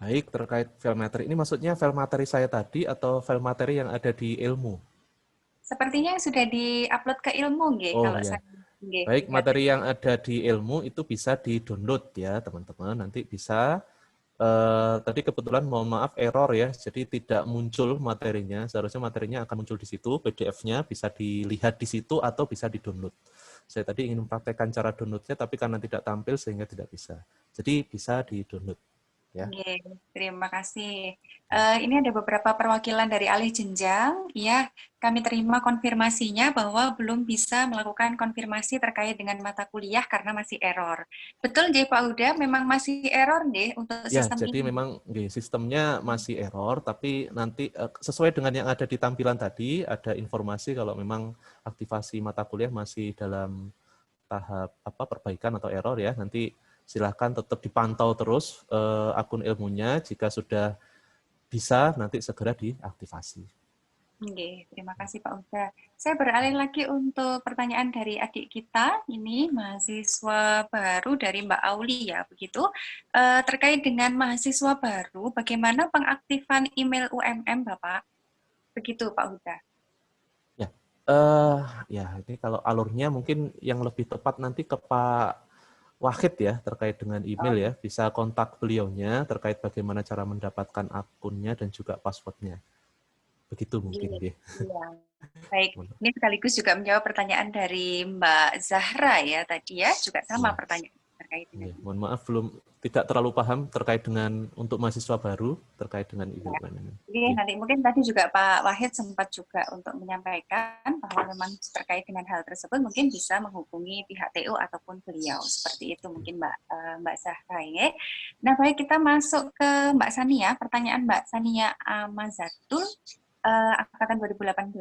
Baik, terkait file materi ini maksudnya file materi saya tadi atau file materi yang ada di ilmu? Sepertinya sudah di-upload ke ilmu, nggih, Oh kalau ya. saya nggih, Baik, lihat. materi yang ada di ilmu itu bisa di-download ya, teman-teman. Nanti bisa, tadi kebetulan mohon maaf error ya, jadi tidak muncul materinya. Seharusnya materinya akan muncul di situ, PDF-nya bisa dilihat di situ atau bisa di-download. Saya tadi ingin mempraktekkan cara download-nya, tapi karena tidak tampil sehingga tidak bisa. Jadi bisa di-download. Ya. Oke, terima kasih. Ini ada beberapa perwakilan dari alih jenjang. Ya, kami terima konfirmasinya bahwa belum bisa melakukan konfirmasi terkait dengan mata kuliah karena masih error. Betul, J. Pak Huda, memang masih error, deh, untuk Ya, sistem jadi ini. memang sistemnya masih error, tapi nanti sesuai dengan yang ada di tampilan tadi, ada informasi kalau memang aktivasi mata kuliah masih dalam tahap perbaikan atau error ya. Nanti silahkan tetap dipantau terus akun ilmunya. Jika sudah bisa, nanti segera diaktifasi. Oke, terima kasih Pak Uda. Saya beralih lagi untuk pertanyaan dari adik kita, ini mahasiswa baru dari Mbak Auli ya, begitu. Terkait dengan mahasiswa baru, bagaimana pengaktifan email UMM Bapak? Begitu Pak Uda. Ya, ya ini kalau alurnya mungkin yang lebih tepat nanti ke Pak Wahid ya terkait dengan email ya, bisa kontak beliaunya terkait bagaimana cara mendapatkan akunnya dan juga passwordnya. Begitu mungkin. Iya. Baik, ini sekaligus juga menjawab pertanyaan dari Mbak Zahra ya tadi ya, juga sama Ya, pertanyaan terkait dengan ya. ini. Mohon maaf belum tidak terlalu paham terkait dengan untuk mahasiswa baru terkait dengan email. Jadi Ya. nanti mungkin tadi juga Pak Wahid sempat juga untuk menyampaikan bahwa memang terkait dengan hal tersebut mungkin bisa menghubungi pihak TU ataupun beliau seperti itu mungkin Mbak Zahra ya. Nah baik kita masuk ke Mbak Sania, pertanyaan Mbak Sania Amazatul angkatan 2018.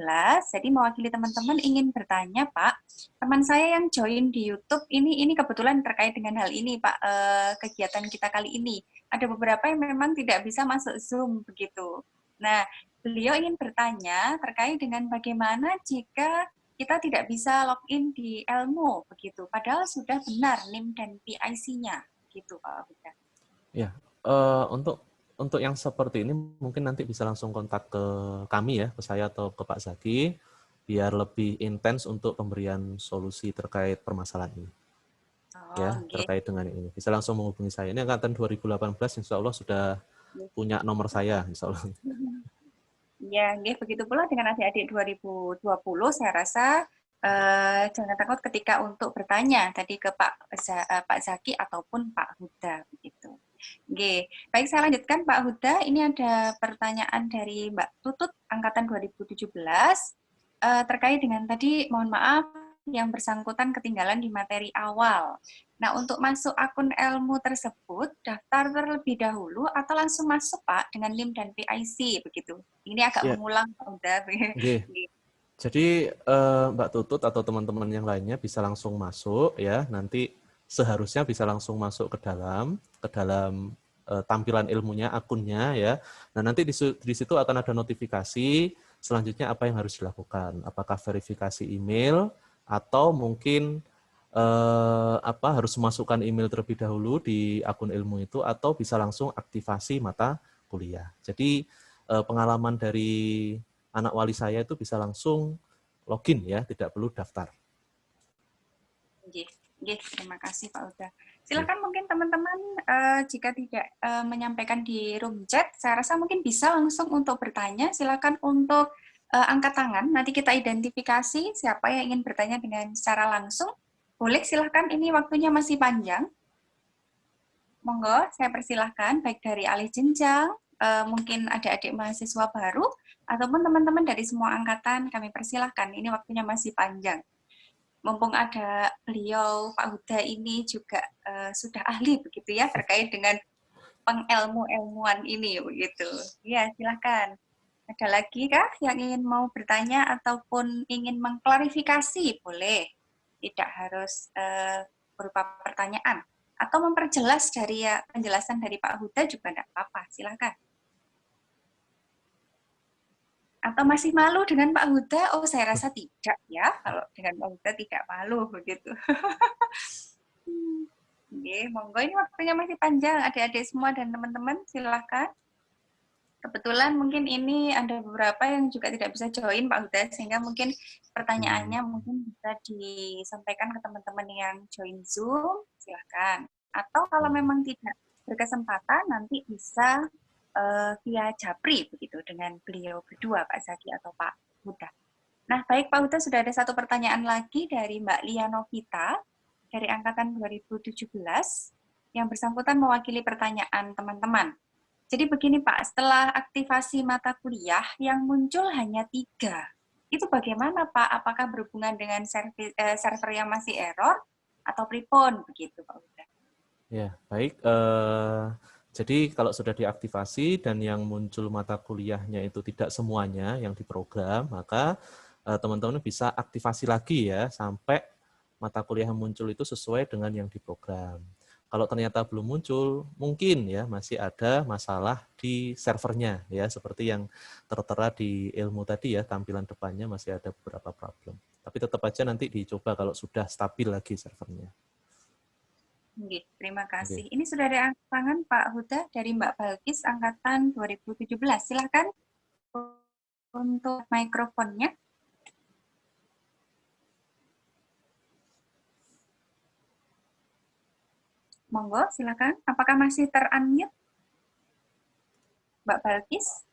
Jadi mewakili teman-teman ingin bertanya Pak, teman saya yang join di YouTube ini kebetulan terkait dengan hal ini Pak, kegiatan kita kali ini. Ada beberapa yang memang tidak bisa masuk Zoom begitu. Nah, beliau ingin bertanya terkait dengan bagaimana jika kita tidak bisa login di Elmo begitu, padahal sudah benar NIM dan PIC-nya, gitu Pak Buda. Ya, untuk yang seperti ini mungkin nanti bisa langsung kontak ke kami ya, ke saya atau ke Pak Zaki, biar lebih intens untuk pemberian solusi terkait permasalahan ini. Ya, terkait dengan ini. Bisa langsung menghubungi saya. Ini angkatan 2018, insya Allah sudah punya nomor saya, insya Allah. Ya, begitu pula dengan adik-adik 2020, saya rasa jangan takut ketika untuk bertanya tadi ke Pak Zaki ataupun Pak Huda begitu. Oke, baik saya lanjutkan Pak Huda. Ini ada pertanyaan dari Mbak Tutut, angkatan 2017, terkait dengan tadi, mohon maaf, yang bersangkutan ketinggalan di materi awal. Nah, untuk masuk akun ilmu tersebut, daftar terlebih dahulu atau langsung masuk Pak dengan NIM dan PIC begitu. Ini agak Ya, mengulang Pak Huda. oke. Jadi Mbak Tutut atau teman-teman yang lainnya bisa langsung masuk ya. Nanti seharusnya bisa langsung masuk ke dalam tampilan ilmunya, akunnya ya. Nah, nanti di situ akan ada notifikasi selanjutnya apa yang harus dilakukan. Apakah verifikasi email atau mungkin harus memasukkan email terlebih dahulu di akun ilmu itu atau bisa langsung aktivasi mata kuliah. Jadi pengalaman dari anak wali saya itu bisa langsung login ya, tidak perlu daftar. Terima kasih Pak Huda. Silakan mungkin teman-teman jika tidak menyampaikan di room chat, saya rasa mungkin bisa langsung untuk bertanya. Silakan untuk angkat tangan. Nanti kita identifikasi siapa yang ingin bertanya dengan secara langsung. Boleh silakan. Ini waktunya masih panjang. Monggo, saya persilahkan baik dari alih jenjang, mungkin adik-adik mahasiswa baru, ataupun teman-teman dari semua angkatan, kami persilahkan. Ini waktunya masih panjang. Mumpung ada beliau Pak Huda ini juga sudah ahli begitu ya terkait dengan pengilmu-ilmuan ini begitu. Ya, silakan. Ada lagi kah yang ingin mau bertanya ataupun ingin mengklarifikasi? Boleh. Tidak harus berupa pertanyaan atau memperjelas dari penjelasan dari Pak Huda juga tidak apa-apa. Silakan. Atau masih malu dengan Pak Huda? Oh, saya rasa tidak ya. Kalau dengan Pak Huda tidak malu begitu. Oke, monggo ini waktunya masih panjang. Adik-adik semua dan teman-teman silakan. Kebetulan mungkin ini ada beberapa yang juga tidak bisa join Pak Huda, sehingga mungkin pertanyaannya mungkin bisa disampaikan ke teman-teman yang join Zoom, silakan. Atau kalau memang tidak berkesempatan, nanti bisa via Japri begitu dengan beliau berdua Pak Zaki atau Pak Huda. Nah, baik Pak Huda, sudah ada satu pertanyaan lagi dari Mbak Lia Novita dari angkatan 2017 yang bersangkutan mewakili pertanyaan teman-teman. Jadi begini Pak, setelah aktivasi mata kuliah yang muncul hanya 3, itu bagaimana Pak? Apakah berhubungan dengan server yang masih error atau pripun begitu Pak Huda? Ya, baik. Jadi kalau sudah diaktifasi dan yang muncul mata kuliahnya itu tidak semuanya yang diprogram, maka teman-teman bisa aktivasi lagi ya sampai mata kuliah yang muncul itu sesuai dengan yang diprogram. Kalau ternyata belum muncul, mungkin ya masih ada masalah di servernya ya, seperti yang tertera di ilmu tadi ya, tampilan depannya masih ada beberapa problem. Tapi tetap aja nanti dicoba kalau sudah stabil lagi servernya. Terima kasih. Ini sudah ada tangan Pak Huda dari Mbak Balkis angkatan 2017. Silakan untuk mikrofonnya. Monggo, silakan. Apakah masih ter-unmute? Mbak Balkis?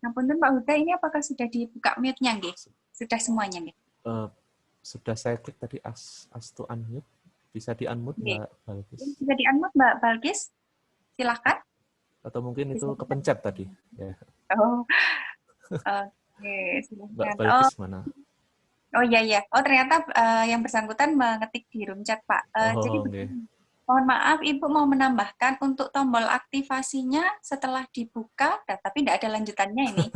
Ngapunten Pak Huda, ini apakah sudah dibuka mute-nya nggih? Sudah semuanya nggih? Sudah saya klik tadi ask to unmute. Bisa di-unmute Mbak Balkis? Bisa di-unmute Mbak Balkis? Silakan. Atau mungkin itu kepencet tadi. Ya. Oh, oke. Silakan. Mbak Balkis mana? Oh iya. Oh ternyata yang bersangkutan mengetik di room chat Pak. Jadi mohon maaf Ibu mau menambahkan untuk tombol aktivasinya setelah dibuka, tapi tidak ada lanjutannya ini.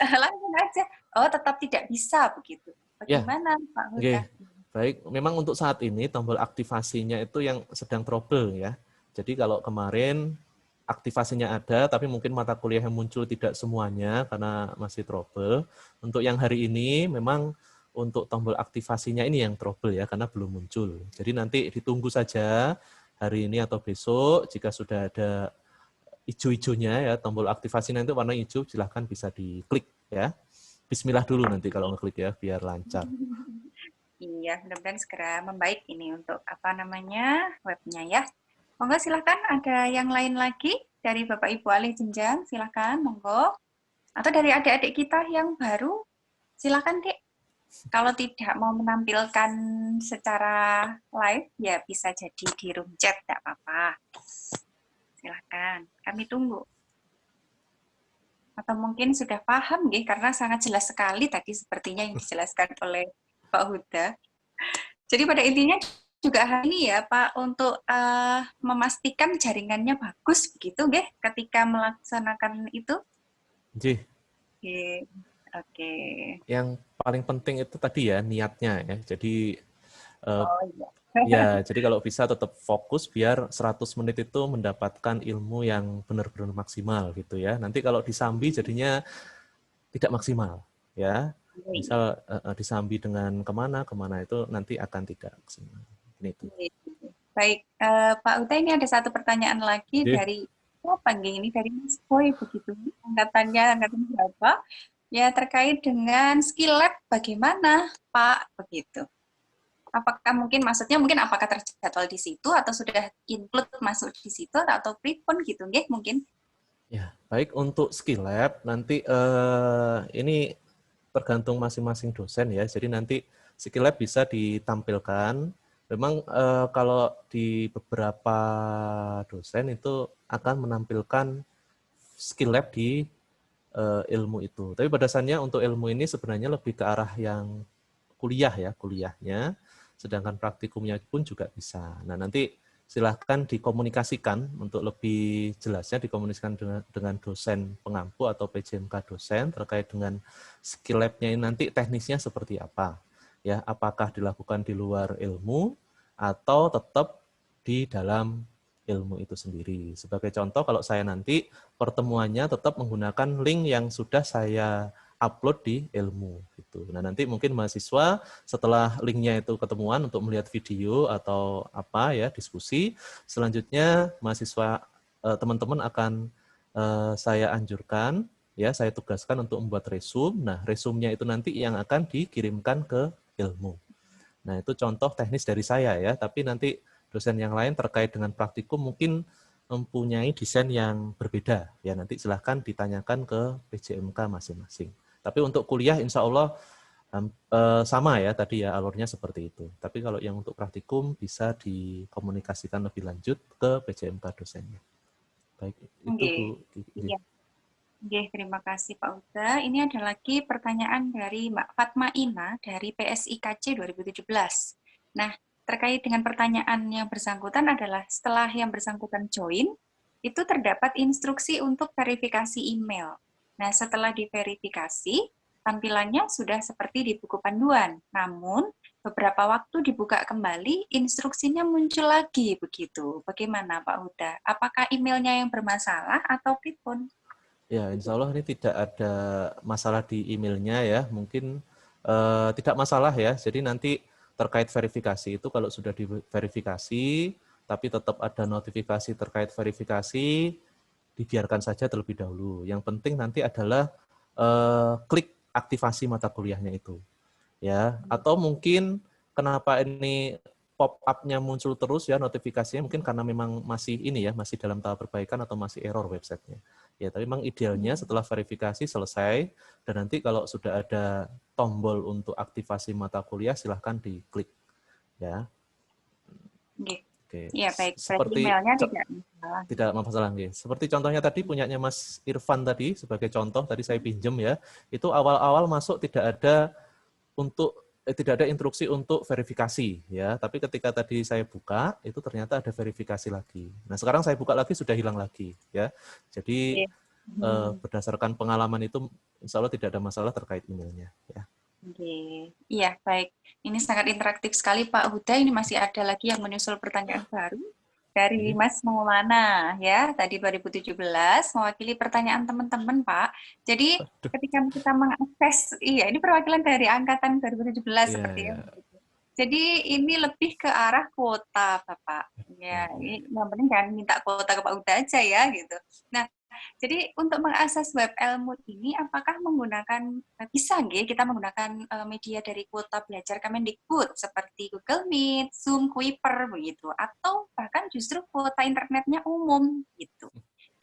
Langsung aja. Oh tetap tidak bisa begitu. Bagaimana Pak Huda? Baik, memang untuk saat ini tombol aktivasinya itu yang sedang trouble ya. Jadi kalau kemarin aktivasinya ada, tapi mungkin mata kuliah yang muncul tidak semuanya karena masih trouble. Untuk yang hari ini memang untuk tombol aktivasinya ini yang trouble ya, karena belum muncul. Jadi nanti ditunggu saja hari ini atau besok, jika sudah ada hijau-hijaunya ya, tombol aktivasi nanti warna hijau, silahkan bisa diklik ya. Bismillah dulu nanti kalau ngeklik ya, biar lancar. Iya, mudah-mudahan segera membaik ini untuk webnya ya. Monggo silahkan, ada yang lain lagi dari Bapak Ibu alih jenjang, silahkan monggo. Atau dari adik-adik kita yang baru, silahkan Dek. Kalau tidak mau menampilkan secara live, ya bisa jadi di room chat, tidak apa-apa. Silahkan, kami tunggu. Atau mungkin sudah paham, karena sangat jelas sekali tadi sepertinya yang dijelaskan oleh Pak Huda. Jadi pada intinya juga hal ini ya Pak, untuk memastikan jaringannya bagus begitu, ketika melaksanakan itu. Jih. Oke. Yang paling penting itu tadi ya niatnya ya. Jadi Oh iya. ya, jadi kalau bisa tetap fokus biar 100 menit itu mendapatkan ilmu yang benar-benar maksimal gitu ya. Nanti kalau disambi jadinya tidak maksimal ya. Misal disambi dengan kemana itu nanti akan tidak maksimal. Ini itu. Baik, Pak Uta, ini ada satu pertanyaan lagi dari apa ini dari Mas Boy begitu. Angkatan berapa? Ya, terkait dengan skill lab bagaimana, Pak, begitu. Apakah maksudnya apakah terjadwal di situ atau sudah include masuk di situ atau prepon gitu, mungkin? Ya, baik untuk skill lab nanti ini tergantung masing-masing dosen ya. Jadi nanti skill lab bisa ditampilkan. Memang kalau di beberapa dosen itu akan menampilkan skill lab di ilmu itu. Tapi pada dasarnya untuk ilmu ini sebenarnya lebih ke arah yang kuliah ya, kuliahnya. Sedangkan praktikumnya pun juga bisa. Nah, nanti silahkan dikomunikasikan untuk lebih jelasnya dikomunikasikan dengan dosen pengampu atau PJMK dosen terkait dengan skill lab-nya ini nanti teknisnya seperti apa. Ya, apakah dilakukan di luar ilmu atau tetap di dalam ilmu itu sendiri. Sebagai contoh kalau saya nanti pertemuannya tetap menggunakan link yang sudah saya upload di ilmu gitu. Nah, nanti mungkin mahasiswa setelah linknya itu ketemuan untuk melihat video atau apa ya diskusi, selanjutnya mahasiswa teman-teman akan saya anjurkan ya, saya tugaskan untuk membuat resume. Nah, resume-nya itu nanti yang akan dikirimkan ke ilmu. Nah, itu contoh teknis dari saya ya, tapi nanti dosen yang lain terkait dengan praktikum mungkin mempunyai desain yang berbeda. Ya, nanti silahkan ditanyakan ke PJMK masing-masing. Tapi untuk kuliah insya Allah sama ya tadi ya alurnya seperti itu. Tapi kalau yang untuk praktikum bisa dikomunikasikan lebih lanjut ke PJMK dosennya. Baik, itu Bu. Iya. Terima kasih Pak Uda. Ini ada lagi pertanyaan dari Mbak Fatma Ina dari PSIKC 2017. Nah, terkait dengan pertanyaan yang bersangkutan adalah setelah yang bersangkutan join, itu terdapat instruksi untuk verifikasi email. Nah, setelah diverifikasi, tampilannya sudah seperti di buku panduan. Namun, beberapa waktu dibuka kembali, instruksinya muncul lagi begitu. Bagaimana Pak Uda? Apakah emailnya yang bermasalah atau pripun? Ya, insya Allah ini tidak ada masalah di emailnya ya. Mungkin tidak masalah ya. Jadi nanti terkait verifikasi itu kalau sudah diverifikasi, tapi tetap ada notifikasi terkait verifikasi, dibiarkan saja terlebih dahulu. Yang penting nanti adalah klik aktivasi mata kuliahnya itu. Ya, atau mungkin kenapa ini pop-up-nya muncul terus ya notifikasinya mungkin karena memang masih ini ya, masih dalam tahap perbaikan atau masih error websitenya. Ya, tapi memang idealnya setelah verifikasi selesai dan nanti kalau sudah ada tombol untuk aktivasi mata kuliah silahkan diklik ya. Oke. Ya, baik. Seperti emailnya tidak masalah. Seperti contohnya tadi punyanya Mas Irfan tadi sebagai contoh tadi saya pinjem ya. Itu awal-awal masuk tidak ada instruksi untuk verifikasi ya, tapi ketika tadi saya buka itu ternyata ada verifikasi lagi. Nah, sekarang saya buka lagi sudah hilang lagi ya. Jadi berdasarkan pengalaman itu insya Allah tidak ada masalah terkait emailnya ya. Iya, baik. Ini sangat interaktif sekali Pak Huda. Ini masih ada lagi yang menyusul pertanyaan baru dari Mas Maulana ya, tadi 2017 mewakili pertanyaan teman-teman Pak. Jadi ketika kita mengakses, ini perwakilan dari angkatan 2017 seperti itu. Jadi ini lebih ke arah kuota Bapak. Ya, ini yang penting jangan minta kuota ke Pak Huda aja ya gitu. Nah, jadi untuk mengakses web ilmu ini, apakah bisa kita menggunakan media dari kuota belajar Kemendikbud seperti Google Meet, Zoom, Kuiper begitu, atau bahkan justru kuota internetnya umum gitu.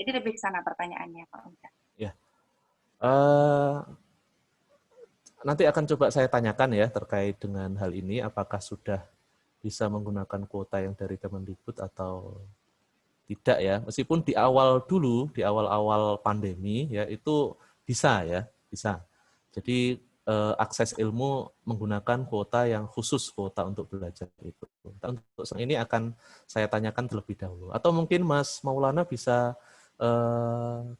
Jadi lebih ke sana pertanyaannya Pak Uda. Ya. nanti akan coba saya tanyakan ya terkait dengan hal ini, apakah sudah bisa menggunakan kuota yang dari Kemendikbud atau tidak ya. Meskipun di awal dulu, di awal-awal pandemi ya itu bisa ya, bisa. Jadi akses ilmu menggunakan kuota yang khusus kuota untuk belajar itu. Untuk ini akan saya tanyakan terlebih dahulu. Atau mungkin Mas Maulana bisa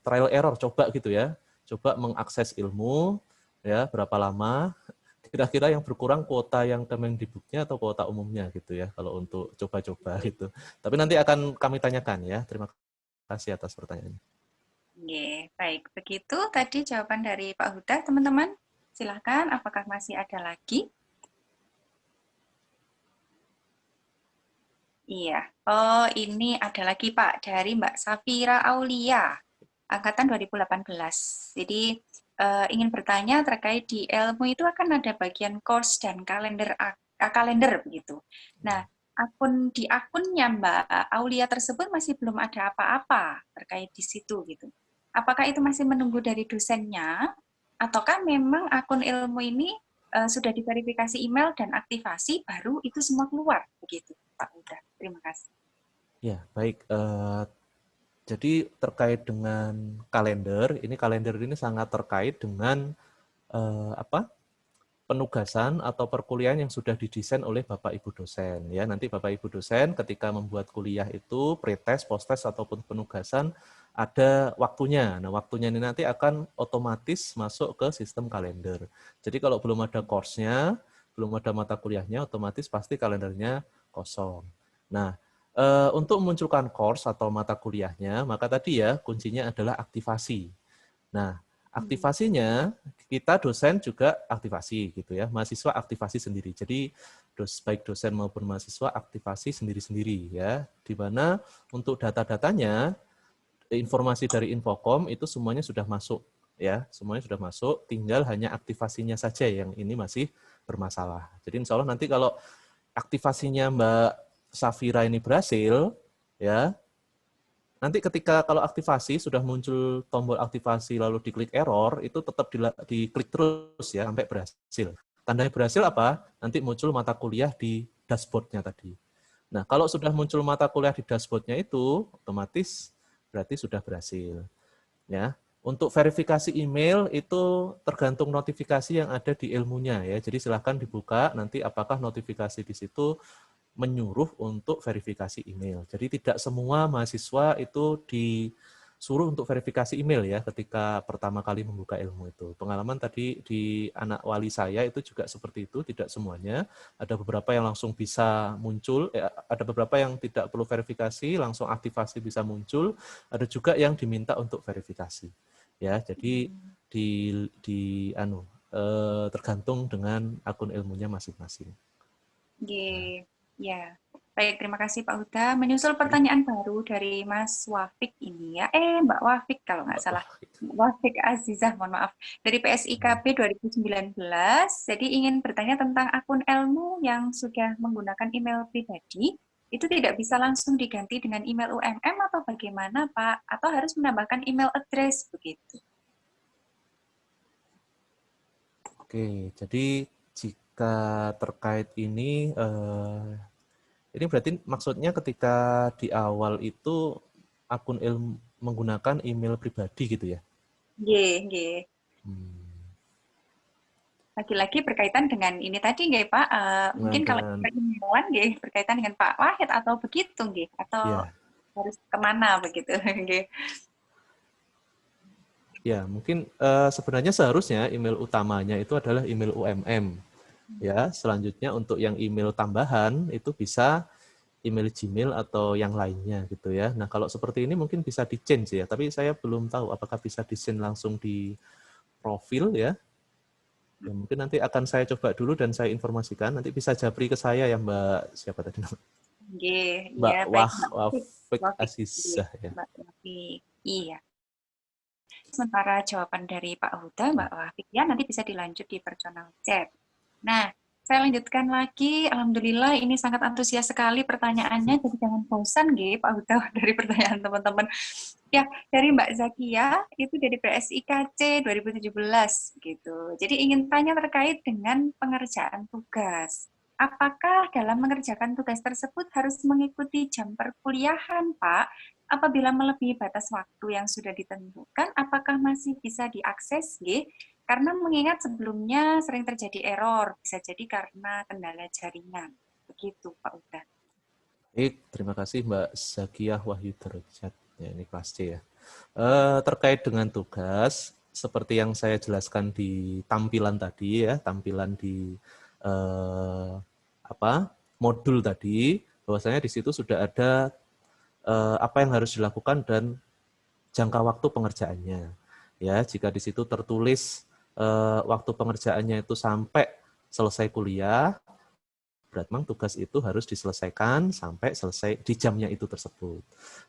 trial error, coba gitu ya. Coba mengakses ilmu, ya berapa lama, kira-kira yang berkurang kuota yang Kemendikbudnya atau kuota umumnya gitu ya, kalau untuk coba-coba gitu. Tapi nanti akan kami tanyakan ya. Terima kasih atas pertanyaannya. Oke, baik. Begitu tadi jawaban dari Pak Huda, teman-teman. Silahkan, apakah masih ada lagi? Iya. Oh, ini ada lagi Pak, dari Mbak Safira Aulia, angkatan 2018. Jadi, ingin bertanya terkait di ilmu itu akan ada bagian course dan kalender begitu. Nah, di akunnya Mbak Aulia tersebut masih belum ada apa-apa terkait di situ gitu. Apakah itu masih menunggu dari dosennya, ataukah memang akun ilmu ini sudah diverifikasi email dan aktivasi, baru itu semua keluar begitu, Pak Uda? Terima kasih. Ya, baik. Jadi terkait dengan kalender ini sangat terkait dengan penugasan atau perkuliahan yang sudah didesain oleh Bapak Ibu dosen ya. Nanti Bapak Ibu dosen ketika membuat kuliah itu pretest, posttest ataupun penugasan ada waktunya. Nah, waktunya ini nanti akan otomatis masuk ke sistem kalender. Jadi kalau belum ada course-nya, belum ada mata kuliahnya, otomatis pasti kalendernya kosong. Nah, untuk memunculkan course atau mata kuliahnya, maka tadi ya kuncinya adalah aktivasi. Nah, aktivasinya kita dosen juga aktivasi gitu ya, mahasiswa aktivasi sendiri. Jadi baik dosen maupun mahasiswa aktivasi sendiri-sendiri ya, di mana untuk data-datanya informasi dari Infocom itu semuanya sudah masuk ya, semuanya sudah masuk, tinggal hanya aktivasinya saja yang ini masih bermasalah. Jadi insya Allah nanti kalau aktivasinya Mbak Safira ini berhasil ya, nanti ketika kalau aktivasi sudah muncul tombol aktivasi lalu diklik error, itu tetap diklik terus ya sampai berhasil. Tandanya berhasil apa? Nanti muncul mata kuliah di dashboard-nya tadi. Nah, kalau sudah muncul mata kuliah di dashboard-nya itu, otomatis berarti sudah berhasil. Ya. Untuk verifikasi email itu tergantung notifikasi yang ada di ilmunya ya. Jadi silahkan dibuka nanti apakah notifikasi di situ menyuruh untuk verifikasi email. Jadi tidak semua mahasiswa itu disuruh untuk verifikasi email ya ketika pertama kali membuka ilmu itu. Pengalaman tadi di anak wali saya itu juga seperti itu, tidak semuanya. Ada beberapa yang langsung bisa muncul, ada beberapa yang tidak perlu verifikasi, langsung aktivasi bisa muncul, ada juga yang diminta untuk verifikasi. Ya, jadi tergantung dengan akun ilmunya masing-masing. Ya, baik, terima kasih Pak Huda. Menyusul pertanyaan baru dari Mas Wafik ini ya, Mbak Wafik kalau nggak salah, Wafik Azizah, mohon maaf, dari PSIKB 2019. Jadi ingin bertanya tentang akun ilmu yang sudah menggunakan email pribadi, itu tidak bisa langsung diganti dengan email UMM atau bagaimana Pak? Atau harus menambahkan email address begitu? Oke, jadi jika terkait ini berarti maksudnya ketika di awal itu akun ilmu menggunakan email pribadi gitu ya? Nggih. Lagi-lagi berkaitan dengan ini tadi nggih Pak, mungkin kalau emailan nggih berkaitan dengan Pak Wahid atau begitu nggih, atau harus kemana begitu nggih. Ya, mungkin sebenarnya seharusnya email utamanya itu adalah email UMM. Ya, selanjutnya untuk yang email tambahan itu bisa email Gmail atau yang lainnya gitu ya. Nah, kalau seperti ini mungkin bisa di-change ya, tapi saya belum tahu apakah bisa di-change langsung di profil ya. Ya, mungkin nanti akan saya coba dulu dan saya informasikan. Nanti bisa japri ke saya ya Mbak siapa tadi namanya? Mbak Wafik Azizah ya. Mbak Wafik. Iya. Sementara jawaban dari Pak Huda, Mbak Wafik ya nanti bisa dilanjut di personal chat. Nah, Saya lanjutkan lagi. Alhamdulillah ini sangat antusias sekali pertanyaannya. Jadi jangan bosan, Pak Huda, dari pertanyaan teman-teman. Ya, dari Mbak Zakia, itu dari PSIKC 2017. Gitu. Jadi ingin tanya terkait dengan pengerjaan tugas. Apakah dalam mengerjakan tugas tersebut harus mengikuti jam perkuliahan, Pak? Apabila melebihi batas waktu yang sudah ditentukan, apakah masih bisa diakses, Karena mengingat sebelumnya sering terjadi error, bisa jadi karena kendala jaringan. Begitu, Pak Uda. Baik, terima kasih Mbak Zakiah Wahyu Derajat. Ya, ini kelas C ya. Terkait dengan tugas, seperti yang saya jelaskan di tampilan tadi ya, tampilan di modul tadi, bahwasanya di situ sudah ada apa yang harus dilakukan dan jangka waktu pengerjaannya. Ya, jika di situ tertulis waktu pengerjaannya itu sampai selesai kuliah, berarti memang tugas itu harus diselesaikan sampai selesai di jamnya itu tersebut.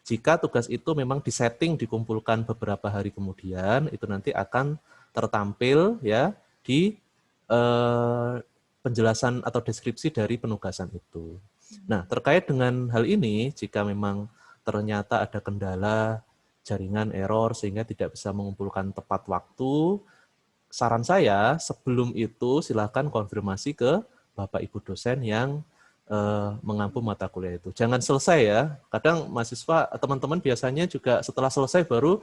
Jika tugas itu memang disetting dikumpulkan beberapa hari kemudian, itu nanti akan tertampil ya di penjelasan atau deskripsi dari penugasan itu. Nah, terkait dengan hal ini, jika memang ternyata ada kendala jaringan error sehingga tidak bisa mengumpulkan tepat waktu, saran saya sebelum itu silakan konfirmasi ke Bapak Ibu dosen yang mengampu mata kuliah itu. Jangan selesai ya. Kadang mahasiswa, teman-teman biasanya juga setelah selesai baru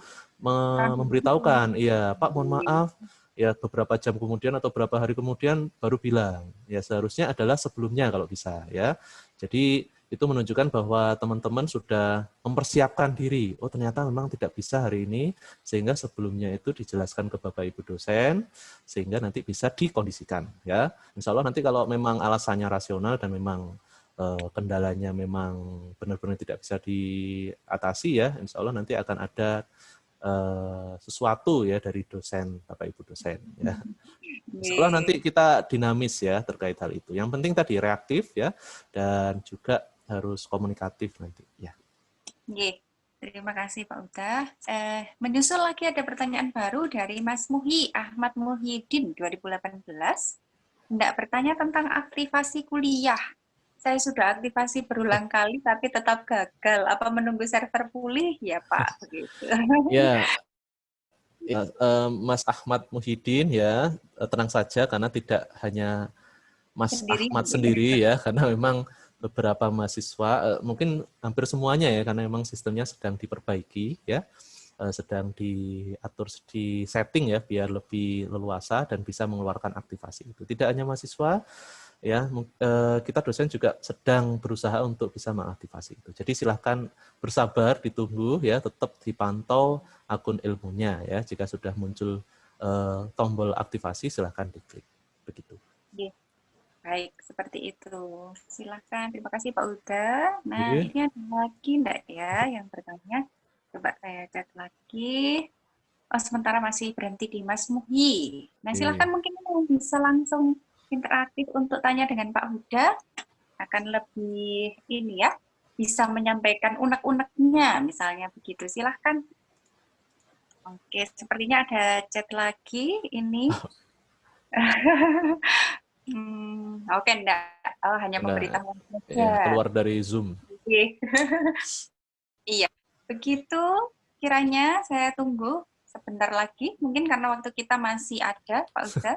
memberitahukan, iya Pak mohon maaf, ya beberapa jam kemudian atau beberapa hari kemudian baru bilang. Ya seharusnya adalah sebelumnya kalau bisa ya. Jadi itu menunjukkan bahwa teman-teman sudah mempersiapkan diri. Oh ternyata memang tidak bisa hari ini, sehingga sebelumnya itu dijelaskan ke Bapak Ibu dosen, sehingga nanti bisa dikondisikan. Ya, insya Allah nanti kalau memang alasannya rasional dan memang kendalanya memang benar-benar tidak bisa diatasi ya, insya Allah nanti akan ada sesuatu ya dari dosen, Bapak Ibu dosen. Ya. Insya Allah nanti kita dinamis ya terkait hal itu. Yang penting tadi reaktif ya, dan juga harus komunikatif nanti ya. Terima kasih Pak Uda. Menyusul lagi ada pertanyaan baru dari Mas Muhi Ahmad Muhyiddin 2018. Hendak bertanya tentang aktivasi kuliah. Saya sudah aktivasi berulang kali tapi tetap gagal. Apa menunggu server pulih ya Pak? Begitu. Ya, Mas Ahmad Muhyiddin ya, tenang saja karena tidak hanya Mas Ahmad sendiri ya, karena memang beberapa mahasiswa, mungkin hampir semuanya ya, karena memang sistemnya sedang diperbaiki ya, sedang diatur, di setting ya, biar lebih leluasa dan bisa mengeluarkan aktivasi itu. Tidak hanya mahasiswa ya, kita dosen juga sedang berusaha untuk bisa mengaktifasi itu. Jadi silahkan bersabar, ditunggu ya, tetap dipantau akun ilmunya ya. Jika sudah muncul tombol aktivasi, silahkan diklik. Begitu. Baik, seperti itu. Silakan. Terima kasih Pak Uda. Nah, ini ada lagi enggak ya yang bertanya? Coba saya chat lagi. Oh, sementara masih berhenti di Mas Muhi. Nah, silakan mungkin bisa langsung interaktif untuk tanya dengan Pak Huda. Akan lebih ini ya, bisa menyampaikan unek-uneknya, misalnya begitu. Silahkan. Oke, sepertinya ada chat lagi ini. Oke, enggak. Oh, hanya memberitahu saja. Ya, keluar dari Zoom. Iya, begitu kiranya saya tunggu sebentar lagi, mungkin karena waktu kita masih ada, Pak Ustaz.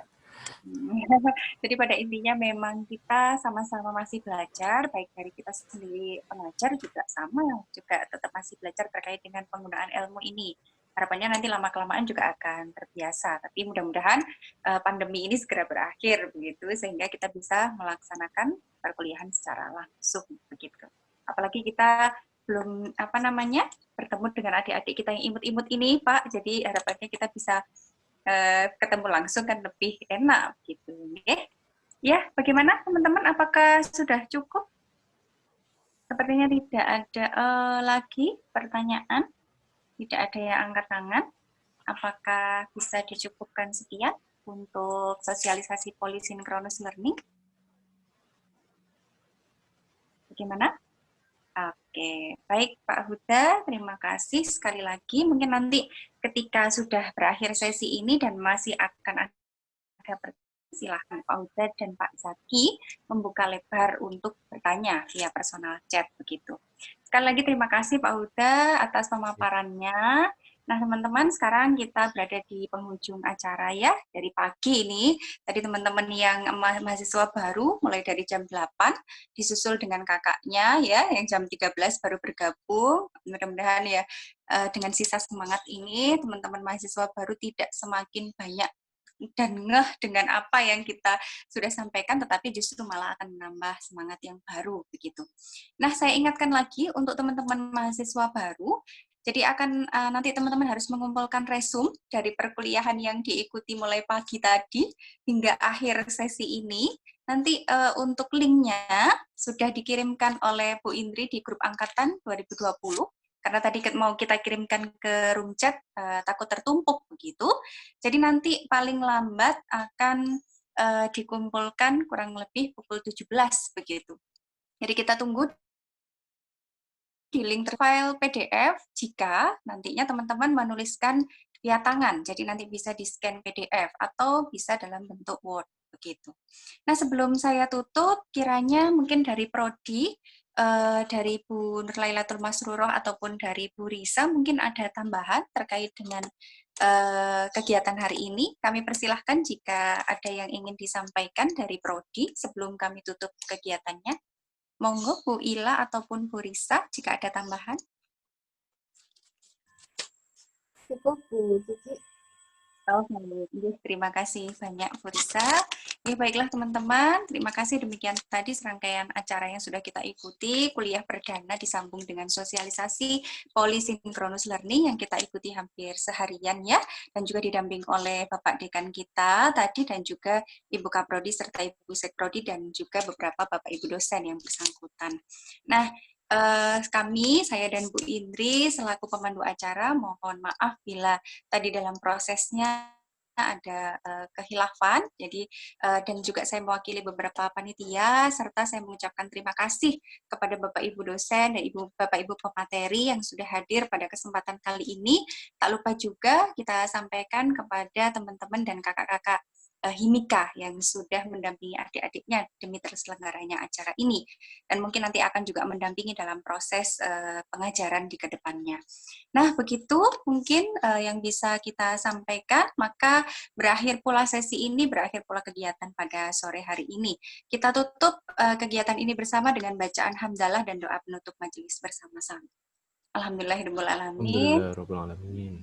Jadi pada intinya memang kita sama-sama masih belajar, baik dari kita sendiri pengajar juga sama, juga tetap masih belajar terkait dengan penggunaan ilmu ini. Harapannya nanti lama-kelamaan juga akan terbiasa, tapi mudah-mudahan pandemi ini segera berakhir, begitu, sehingga kita bisa melaksanakan perkuliahan secara langsung, begitu. Apalagi kita belum bertemu dengan adik-adik kita yang imut-imut ini, Pak. Jadi harapannya kita bisa ketemu langsung kan lebih enak, gitu. Ya, bagaimana teman-teman? Apakah sudah cukup? Sepertinya tidak ada lagi pertanyaan. Tidak ada yang angkat tangan. Apakah bisa dicukupkan sekian untuk sosialisasi polisinkronus learning? Bagaimana? Oke, baik Pak Huda, terima kasih sekali lagi. Mungkin nanti ketika sudah berakhir sesi ini dan masih akan ada pertanyaan, Silahkan Pak Huda dan Pak Zaki membuka lebar untuk bertanya via personal chat begitu. Sekali lagi terima kasih Pak Huda atas pemaparannya. Nah teman-teman sekarang kita berada di penghujung acara ya, dari pagi ini. Tadi teman-teman yang mahasiswa baru mulai dari jam 8, disusul dengan kakaknya ya, yang jam 13 baru bergabung. Mudah-mudahan ya dengan sisa semangat ini, teman-teman mahasiswa baru tidak semakin banyak dan ngeh dengan apa yang kita sudah sampaikan, tetapi justru malah akan menambah semangat yang baru begitu. Nah, saya ingatkan lagi untuk teman-teman mahasiswa baru, jadi akan nanti teman-teman harus mengumpulkan resume dari perkuliahan yang diikuti mulai pagi tadi hingga akhir sesi ini. Nanti untuk linknya sudah dikirimkan oleh Bu Indri di grup angkatan 2020. Karena tadi mau kita kirimkan ke room chat, takut tertumpuk begitu. Jadi nanti paling lambat akan dikumpulkan kurang lebih pukul 17 begitu. Jadi kita tunggu di link file PDF jika nantinya teman-teman menuliskan via tangan. Jadi nanti bisa di-scan PDF atau bisa dalam bentuk Word begitu. Nah, sebelum saya tutup, kiranya mungkin dari Prodi, dari Bu Nurlailatul Masruroh ataupun dari Bu Risa mungkin ada tambahan terkait dengan kegiatan hari ini. Kami persilahkan jika ada yang ingin disampaikan dari Prodi sebelum kami tutup kegiatannya. Monggo Bu Ila ataupun Bu Risa jika ada tambahan. Cukup Bu Cici. Oh, terima kasih banyak Bu Risa. Ya, baiklah teman-teman, terima kasih demikian tadi serangkaian acara yang sudah kita ikuti, kuliah perdana disambung dengan sosialisasi polysynchronous learning yang kita ikuti hampir seharian ya, dan juga didamping oleh Bapak Dekan kita tadi dan juga Ibu Kaprodi serta Ibu Sekprodi dan juga beberapa Bapak Ibu dosen yang bersangkutan. Nah, kami, saya dan Bu Indri selaku pemandu acara mohon maaf bila tadi dalam prosesnya ada kehilafan, jadi dan juga saya mewakili beberapa panitia serta saya mengucapkan terima kasih kepada Bapak Ibu dosen dan Bapak Ibu pemateri yang sudah hadir pada kesempatan kali ini. Tak lupa juga kita sampaikan kepada teman-teman dan kakak-kakak Himika yang sudah mendampingi adik-adiknya demi terselenggaranya acara ini dan mungkin nanti akan juga mendampingi dalam proses pengajaran di kedepannya. Nah, begitu mungkin yang bisa kita sampaikan, maka berakhir pula sesi ini, berakhir pula kegiatan pada sore hari ini. Kita tutup kegiatan ini bersama dengan bacaan hamdalah dan doa penutup majelis bersama-sama. Alhamdulillahirabbil alamin. Alhamdulillahirabbil alamin.